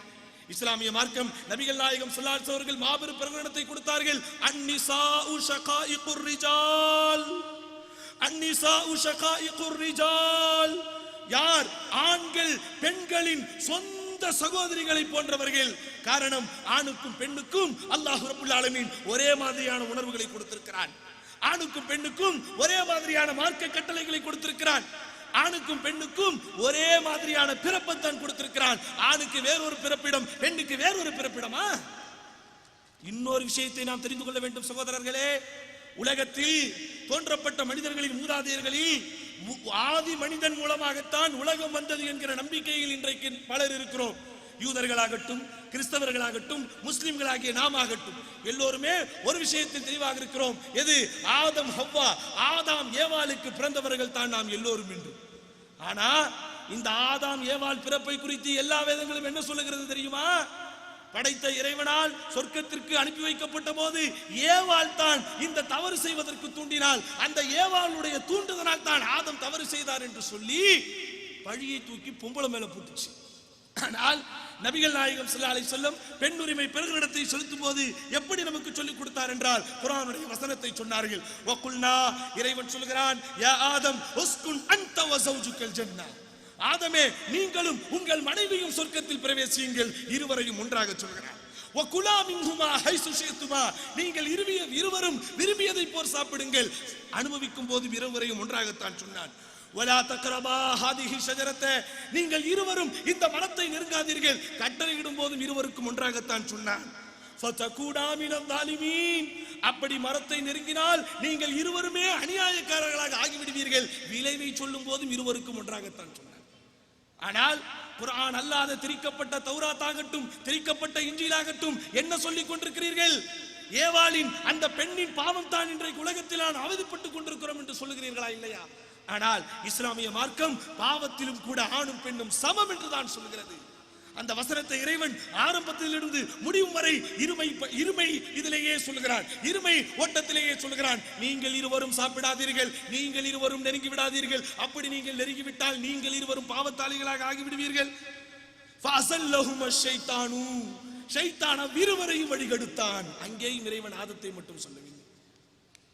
இஸ்லாமிய மார்க்கம் நபிகள் நாயகம் ஸல்லல்லாஹு அலைஹி வஸல்லம் அவர்கள் மாபெரும் பிரகடனத்தை கொடுத்தார்கள். அன்னிசாஉ ஷகாயிகுர் ரிஜால், அன்னிசாஉ ஷகாயிகுர் ரிஜால். யார்? ஆண்கள் பெண்களின் சொந்த சகோதரிகளை போன்றவர்கள். காரணம், ஆணுக்கும் பெண்ணுக்கும் அல்லாஹ் ரப்பல் ஆலமீன் ஒரே மாதிரியான உணர்வுகளை கொடுத்திருக்கிறான். ஆணுக்கும் பெண்ணுக்கும் ஒரே மாதிரியான மார்க்க கட்டளைகளை கொடுத்திருக்கிறான். ஆணுக்கும் பெண்ணுக்கும் ஒரே மாதிரியான பிறப்பைத்தான் கொடுத்திருக்கிறான். ஆணுக்கு வேறொரு பிறப்பிடம், பெண்ணுக்கு வேறொரு பிறப்பிடமா? இன்னொரு விஷயத்தை நாம் தெரிந்து கொள்ள வேண்டும் சகோதரர்களே. உலகத்தில் தோன்றப்பட்ட மனிதர்களின் மூதாதையர்களில் ஆதி மனிதன் மூலமாகத்தான் உலகம் வந்தது என்கிற நம்பிக்கையில் இன்றைக்கு பலர் இருக்கிறோம். யூதர்களாகட்டும், கிறிஸ்தவர்களாகட்டும், முஸ்லிம்களாகிய நாம் ஆகட்டும், எல்லோருமே ஒரு விஷயத்தில் தெளிவாக இருக்கிறோம். எது? ஆதம் ஹவ்வா, ஆதாம் ஏவாளுக்கு பிறந்தவர்கள் தான் நாம் எல்லோரும் என்று. ஆனா இந்த ஆதாம் ஏவாள் பிறப்பை குறித்து எல்லா வேதங்களும் என்ன சொல்லுகிறது தெரியுமா? படைத்த இறைவனால் சொர்க்கத்திற்கு அனுப்பி வைக்கப்பட்ட போது ஏவாள் தான் இந்த தவறு செய்வதற்கு தூண்டினால், அந்த ஏவாளுடைய தூண்டுதனால் தான் ஆதம் தவறு செய்தார் என்று சொல்லி பழியை தூக்கி பொம்பளை மேல போட்டுச்சு. ஆனால் நபிகள் நாயகம் ஸல்லல்லாஹு அலைஹி வஸல்லம் பெண் உரிமை பெருகிடத்தை செலுத்தும் போது எப்படி நமக்கு சொல்லிக் கொடுத்தார் என்றால் குர்ஆனுடைய வசனத்தை சொன்னார்கள். வகுல்னா, இறைவன் சொல்கிறான், யா ஆதம் உஸ்குன் அன்த வ ஸௌஜுகல் ஜன்னah, ஆதமே நீங்களும் உங்கள் மனைவியும் சொர்க்கத்தில் பிரவேசியுங்கள், இருவரையும் ஒன்றாக சொல்கிறார். வகுலா மின்ஹுமா ஹைசு ஷி'துமா, நீங்கள் இருவரும் விரும்பியதை போல் சாப்பிடுங்கள். அனுபவிக்கும் போது இருவரையும் ஒன்றாகத்தான் சொன்னான். வலா தக்ரபா ஹாதிஹி ஷஜரத, நீங்கள் இருவரும் இந்த மரத்தை நெருங்காதீர்கள். கட்டளையிடும் போதும் இருவருக்கும் ஒன்றாகத்தான் சொன்னான். ஃபதகூனா மினல் ஸாலிமீன், அப்படி மரத்தை நெருங்கினால் நீங்கள் இருவருமே அநியாயக்காரர்களாக ஆகிவிடுவீர்கள். விளைவை சொல்லும் போதும் இருவருக்கும் ஒன்றாகத்தான் சொன்னான். ஆனால் குர்ஆன் அல்லாத திரிக்கப்பட்ட தௌராத் ஆகட்டும், திரிக்கப்பட்ட இன்ஜீலாகட்டும் என்ன சொல்லிக் கொண்டிருக்கிறீர்கள்? ஏவாளின் அந்த பெண்ணின் பாவம் தான் இன்றைக்கு உலகத்தில் நான் அவதிப்பட்டுக் கொண்டிருக்கிறோம் என்று சொல்லுகிறீர்களா? இல்லையா? ஆனால் இஸ்லாமிய மார்க்கம் பாவத்திலும் கூட ஆணும் பெண்ணும் சமம் என்று தான் சொல்கிறது. அந்த வசனத்தை இறைவன் ஆரம்பத்திலிருந்து முடிவும் வரை இருமை இதிலேயே சொல்கிறான், இருமை ஓட்டத்திலேயே சொல்கிறான். நீங்கள் இருவரும் சாப்பிடாதீர்கள், நீங்கள் இருவரும் நெருங்கி விடாதீர்கள். அப்படி நீங்கள் நெருங்கிவிட்டால் நீங்கள் இருவரும் பாவத்தாளிகளாக ஆகிவிடுவீர்கள். ஃபஅஸல்லஹும ஷைத்தானு, ஷைத்தான் இருவரையும் வழிகெடுத்தான். அங்கேயும் இறைவன் ஆதத்தை மட்டும் சொல்லவில்லை.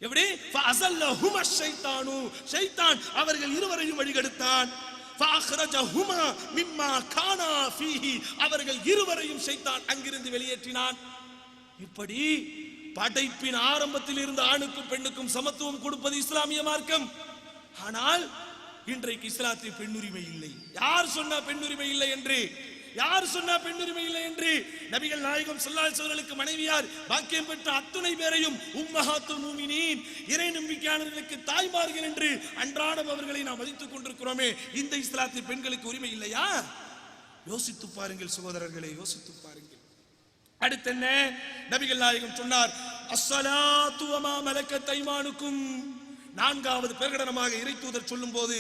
எப்படி? ஃபஅஸல்லஹும ஷைத்தானு, ஷைத்தான் அவர்கள் இருவரையும் வழிகெடுத்தான். ஃபஅக்ரஜஹுமா மிம்மா கானா ஃபீஹி, அவர்கள் இருவரையும் ஷைத்தான் அங்கிருந்து வெளியேற்றினான். இப்படி படைப்பின் ஆரம்பத்தில் இருந்த ஆணுக்கும் பெண்ணுக்கும் சமத்துவம் கொடுப்பது இஸ்லாமிய மார்க்கம். ஆனால் இன்றைக்கு இஸ்லாத்தில் பெண்ணுரிமை இல்லை. யார் சொன்னா பெண்ணுரிமை இல்லை என்று? யார் சொன்னா பெண்ணுரிமை இல்லை என்று? நபிகள் நாயகம் ஸல்லல்லாஹு அலைஹி வஸல்லம் மனைவியார் பாக்கியம் பெற்ற அத்துணை பேரையும் உம்மஹாத்துல் முஃமினீன், இறை நம்பிக்கையாளர்களுக்கு தாய்மார்கள் என்று அன்றாடம் அவர்களை நாம் மதித்துக் கொண்டிருக்கிறோமே. இந்த இஸ்லாத்தில் பெண்களுக்கு உரிமை இல்லையா? யோசித்து பாருங்கள் சகோதரர்களே, யோசித்து பாருங்கள். அடுத்து என்ன? நபிகள் நாயகம் சொன்னார், அஸ்ஸலாத்து வமா மலக்கத் ஐமானுக்கும். 4வது பிரகடனமாக இறை தூதர் சொல்லும் போது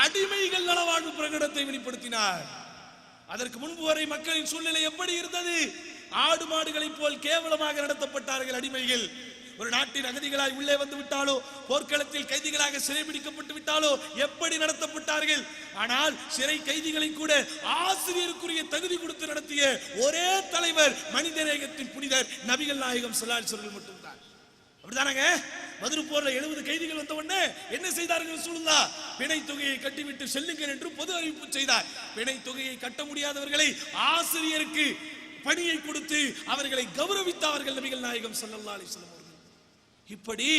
அடிமைகள் நலவாழ்வு பிரகடனத்தை வெளிப்படுத்தினார். அதற்கு முன்பு வரை மக்களின் சூழ்நிலை எப்படி இருந்தது? ஆடு மாடுகளை போல் கேவலமாக நடத்தப்பட்டார்கள் அடிமைகள். ஒரு நாட்டின் அகதிகளாய் உள்ளே வந்து விட்டாலோ, போர்க்களத்தில் கைதிகளாக சிறைபிடிக்கப்பட்டு விட்டாலோ எப்படி நடத்தப்பட்டார்கள்? ஆனால் சிறை கைதிகளை கூட ஆசிரியருக்குரிய தகுதி கொடுத்து நடத்திய ஒரே தலைவர் மனிதநேயத்தின் புனிதர் நபிகள் நாயகம் ஸல்லல்லாஹு அலைஹி வஸல்லம் மட்டும்தான். அப்படிதானங்க? மதுரை போர்ல 70 கைதிகள் வந்த உடனே என்ன செய்தார்கள் ரசூலுல்லாஹ்? பிணை தொகையை கட்டிவிட்டு செல்லுங்கள் என்று பொது அறிவிப்பு செய்தார். பிணை தொகையை கட்ட முடியாதவர்களை ஆசிரியருக்கு பணியை கொடுத்து அவர்களை கௌரவித்தார்கள் நபிகள் நாயகம் ஸல்லல்லாஹு அலைஹி வஸல்லம் அவர்கள். இப்படி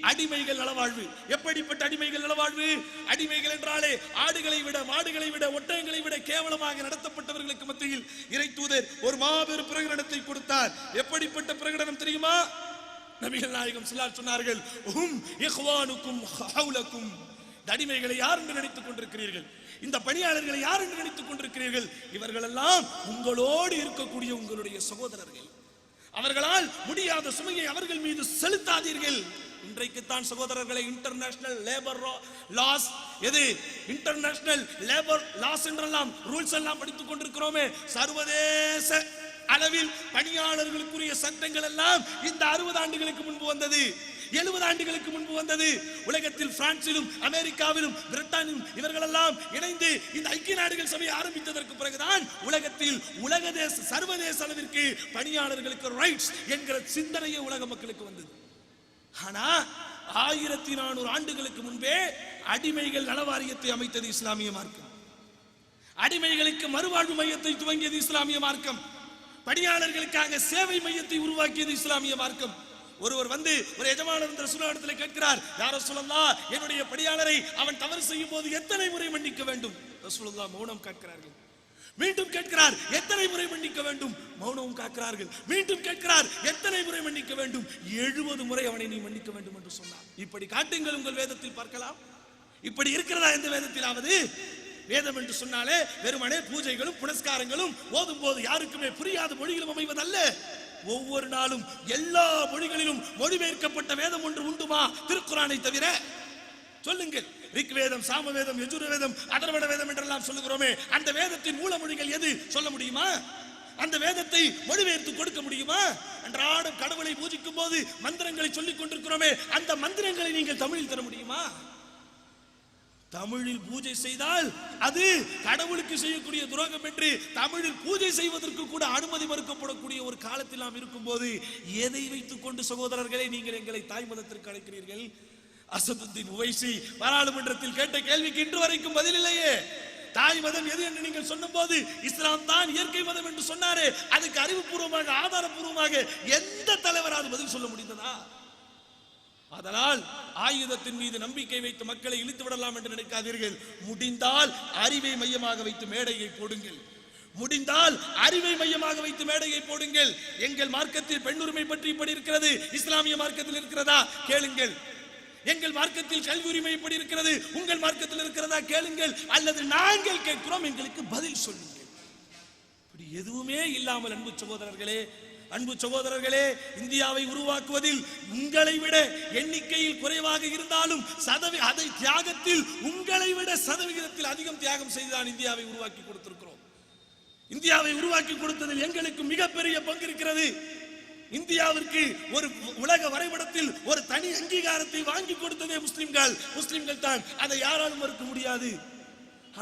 அடிமைகள் நலவாழ்வு. எப்படிப்பட்ட அடிமைகள் நலவாழ்வு? அடிமைகள் என்றாலே ஆடுகளை விட, மாடுகளை விட, ஒட்டகங்களை விட கேவலமாக நடத்தப்பட்டவர்களுக்கு மத்தியில் இறை தூதர் ஒரு மாபெரும் பிரகடனத்தை கொடுத்தார். எப்படிப்பட்ட பிரகடனம் தெரியுமா? நபிகள் நாயகம் ஸல்லல்லாஹு சொன்னார்கள், ஹும் இஹ்வானுக்கும் ஹவுலக்கும். அடிமைகளை யார் என்று நினைத்துக் கொண்டிருக்கிறீர்கள்? இந்த பணியாளர்களை யார் என்று நினைத்துக் கொண்டிருக்கிறீர்கள்? இவர்கள் எல்லாம் உங்களோடு இருக்கக்கூடிய உங்களுடைய சகோதரர்கள். அவர்களால் முடியாத சுமையை அவர்கள் மீது செலுத்தாதீர்கள். இன்றைக்குத்தான் சகோதரர்களை இன்டர்நேஷனல் லேபர் லாஸ், எது இன்டர்நேஷனல் லேபர் லாஸ் என்றெல்லாம் ரூல்ஸ் எல்லாம் படித்துக் கொண்டிருக்கிறோமே, சர்வதேச அளவில் பணியாளர்களுக்குரிய சட்டங்கள் எல்லாம் இந்த 60 ஆண்டுகளுக்கு முன்பு வந்தது, 70 ஆண்டுகளுக்கு முன்பு வந்தது. உலகத்தில் பிரான்சிலும் அமெரிக்காவிலும் பிரிட்டனிலும் இவர்கள் எல்லாம் இணைந்து இந்த ஐக்கிய நாடுகள் சபையை ஆரம்பித்ததற்கு பிறகுதான் உலகத்தில் சர்வதேச அளவிற்கு பணியாளர்களுக்கு ரைட்ஸ் என்கிற சிந்தனையே உலக மக்களுக்கு வந்தது. ஆனா 1400 ஆண்டுகளுக்கு முன்பே அடிமைகள் நலவாரியத்தை அமைத்தது இஸ்லாமிய மார்க்கம். அடிமைகளுக்கு மறுவாழ்வு மையத்தை துவங்கியது இஸ்லாமிய மார்க்கம். பணியாளர்களுக்காக சேவை மையத்தை உருவாக்கியது இஸ்லாமிய மார்க்கம். ஒருவர் வந்து ஒரு எஜமானர் ரசூலுல்லாஹ் கேட்கிறார், யா ரசூலல்லாஹ், என்னுடைய பணியாளரை அவன் தவறு செய்யும் போது எத்தனை முறை மன்னிக்க வேண்டும்? ரசூலுல்லாஹ் மௌனம் காக்கிறார்கள். மீண்டும் கேட்கிறார், எத்தனை முறை மன்னிக்க வேண்டும்? மௌனம் காக்கிறார்கள். மீண்டும் கேட்கிறார், எத்தனை முறை மன்னிக்க வேண்டும்? 70 முறை அவனை நீ மன்னிக்க வேண்டும் என்று சொன்னார். இப்படி காட்டுங்கள் உங்கள் வேதத்தில் பார்க்கலாம். இப்படி இருக்கிறதா எந்த வேதத்திலாவது? வேதம் என்று சொன்னாலே வெறுமனே பூஜைகளும் புனஸ்காரங்களும் ஓதும் போது யாருக்குமே புரியாத மொழிகளும் அமைவதல்ல. ஒவ்வொரு நாளும் எல்லா மொழிகளிலும் மொழிபெயர்க்கப்பட்ட வேதம் ஒன்று உண்டுமா திருக்குர்ஆனை தவிர? சொல்லுங்கள். ரிக் வேதம், சாம வேதம், யஜுர் வேதம், அதர்வண வேதம் என்றெல்லாம் சொல்லுகிறோமே, அந்த வேதத்தின் மூல மொழிகள் எது சொல்ல முடியுமா? அந்த வேதத்தை மொழிபெயர்த்து கொடுக்க முடியுமா? அன்றாடம் கடவுளை பூஜிக்கும் போது மந்திரங்களை சொல்லிக் கொண்டிருக்கிறோமே, அந்த மந்திரங்களை நீங்கள் தமிழில் தர முடியுமா? தமிழில் பூஜை செய்தால் அது கடவுளுக்கு செய்யக்கூடிய துரோகம் என்று தமிழில் பூஜை செய்வதற்கு கூட அனுமதி மறுக்கப்படக்கூடிய ஒரு காலத்தில் நாம் இருக்கும் போது எதை வைத்துக் கொண்டு சகோதரர்களே நீங்கள் எங்களை தாய் மதத்திற்கு அழைக்கிறீர்கள்? அசதுத்தீன் உவைசி பாராளுமன்றத்தில் கேட்ட கேள்விக்கு இன்று வரைக்கும் பதில் இல்லையே. தாய் மதம் எது என்று நீங்கள் சொன்னும் போது இஸ்லாம் தான் இயற்கை மதம் என்று சொன்னாரே, அதுக்கு அறிவுபூர்வமாக ஆதாரபூர்வமாக எந்த தலைவரால் பதில் சொல்ல முடிந்ததா? அதனால் ஆயுதத்தின் மீது நம்பிக்கை வைத்து மக்களை இழுத்து விடலாம் என்று நினைக்காதீர்கள். முடிந்தால் அறிவை மையமாக வைத்து மேடையை போடுங்கள். முடிந்தால் அறிவை மையமாக வைத்து மேடையை போடுங்கள். எங்கள் மார்க்கத்தில் பெண்ணுரிமை பற்றி இப்படி இருக்கிறது, இஸ்லாமிய மார்க்கத்தில் இருக்கிறதா கேளுங்கள். எங்கள் மார்க்கத்தில் கல்வி உரிமை எப்படி இருக்கிறது, உங்கள் மார்க்கத்தில் இருக்கிறதா கேளுங்கள். அல்லது நாங்கள் கேட்கிறோம், எங்களுக்கு பதில் சொல்லுங்கள். இப்படி எதுவுமே இல்லாமல் அன்பு சகோதரர்களே, இந்தியாவை உருவாக்குவதில் உங்களை விட எண்ணிக்கையில் குறைவாக இருந்தாலும் அதை தியாகத்தில் உங்களை விட சதவிகிதத்தில் அதிகம் தியாகம் செய்துதான் இந்தியாவை உருவாக்கி கொடுத்திருக்கிறோம். இந்தியாவை உருவாக்கி கொடுத்ததில் எங்களுக்கு மிகப்பெரிய பங்கு இருக்கிறது. இந்தியாவிற்கு ஒரு உலக வரைபடத்தில் ஒரு தனி அங்கீகாரத்தை வாங்கி கொடுத்ததே முஸ்லிம்கள் தான். அதை யாராலும் மறுக்க முடியாது.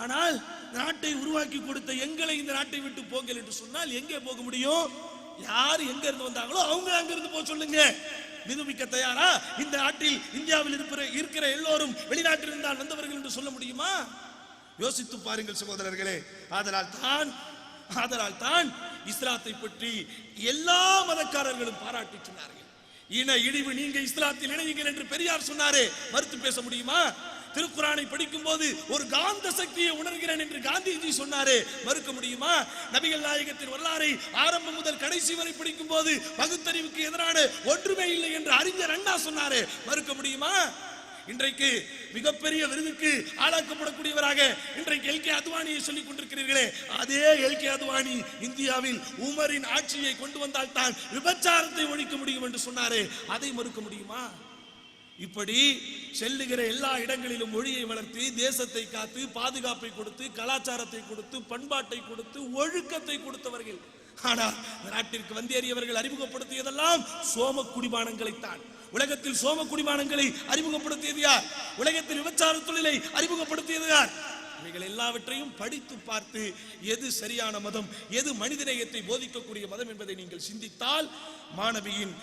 ஆனால் நாட்டை உருவாக்கி கொடுத்த எங்களை இந்த நாட்டை விட்டு போங்கள் என்று சொன்னால் எங்கே போக முடியும்? யார் எங்க இருந்து வந்தாங்களோ அவங்க அங்க இருந்து போக சொல்லுங்க. நிரூபிக்க தயாரா? இந்த நாட்டில் இந்தியாவில் இருக்கிற எல்லோரும் வெளிநாட்டில் இருந்தால் வந்தவர்கள் என்று சொல்ல முடியுமா? யோசித்து பாருங்கள் சகோதரர்களே. ஆதலால் தான் இஸ்லாத்தை பற்றி எல்லா மதக்காரர்களும் பாராட்டி சொன்னார்கள். இன இழிவு நீங்க இஸ்லாத்தில் இணையுங்கள் என்று பெரியார் சொன்னாரே, மறுத்து பேச முடியுமா? திருக்குர்ஆனை படிக்கும் போது ஒரு காந்த சக்தியை உணர்கிறேன் என்று காந்திஜி சொன்னாரே, மறுக்க முடியுமா? நபிகள் நாயகத்தின் வரலாறை ஆரம்பம் முதல் கடைசி வரை படிக்கும் போது பகுத்தறிவுக்கு எதிரான ஒன்றுமே இல்லை என்று அறிஞர் அண்ணா சொன்னாரே, மறுக்க முடியுமா? இன்றைக்கு மிகப்பெரிய விருதுக்கு ஆளாக்கப்படக்கூடியவராக இன்றைக்கு எல்கே அத்வானியை சொல்லிக் கொண்டிருக்கிறீர்களே, அதே எல்கே அத்வானி இந்தியாவில் உமரின் ஆட்சியை கொண்டு வந்தால் தான் விபச்சாரத்தை ஒழிக்க முடியும் என்று சொன்னாரே, அதை மறுக்க முடியுமா? இப்படி செல்லுகிற எல்லா இடங்களிலும் மொழியை வளர்த்து தேசத்தை காத்து பாதுகாப்பை கொடுத்து கலாச்சாரத்தை கொடுத்து பண்பாட்டை கொடுத்து ஒழுக்கத்தை கொடுத்தவர்கள். ஆனால் நாட்டிற்கு வந்தேறியவர்கள் அறிமுகப்படுத்தியதெல்லாம் சோம குடிபானங்களைத்தான். உலகத்தில் சோம குடிபானங்களை அறிமுகப்படுத்தியது யார்? உலகத்தில் விபச்சார தொழிலை அறிமுகப்படுத்தியது யார்? இவைகள் எல்லாவற்றையும் படித்து பார்த்து எது சரியான மதம், எது மனிதநேயத்தை போதிக்கக்கூடிய மதம் என்பதை நீங்கள் சிந்தித்தால் மாணவியின்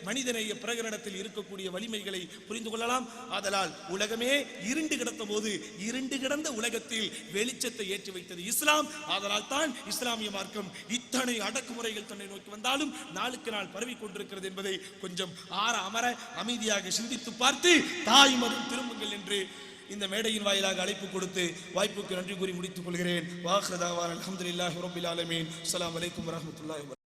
மனிதநேய பிரகடனத்தில் இருக்கக்கூடிய வலிமைகளை புரிந்து கொள்ளலாம். ஆதலால் உலகமே இருண்டு கிடந்த போது இருண்டு கிடந்த உலகத்தில் வெளிச்சத்தை ஏற்றி வைத்தது இஸ்லாம். ஆதலால் தான் இஸ்லாமிய மார்க்கம் இத்தனை அடக்குமுறைகள் தன்னை நோக்கி வந்தாலும் நாளுக்கு நாள் பரவி கொண்டிருக்கிறது என்பதை கொஞ்சம் அமர அமைதியாக சிந்தித்து பார்த்து தாய் மதம் திரும்புங்கள் என்று இந்த மேடையின் வாயிலாக அழைப்பு கொடுத்து வாய்ப்புக்கு நன்றி கூறி முடித்துக் கொள்கிறேன். வாஹ்ரதாவான் அல்ஹம்துலில்லாஹி ரப்பில் ஆலமீன். அஸ்ஸலாமு அலைக்கும் வரஹ்மத்துல்லாஹி.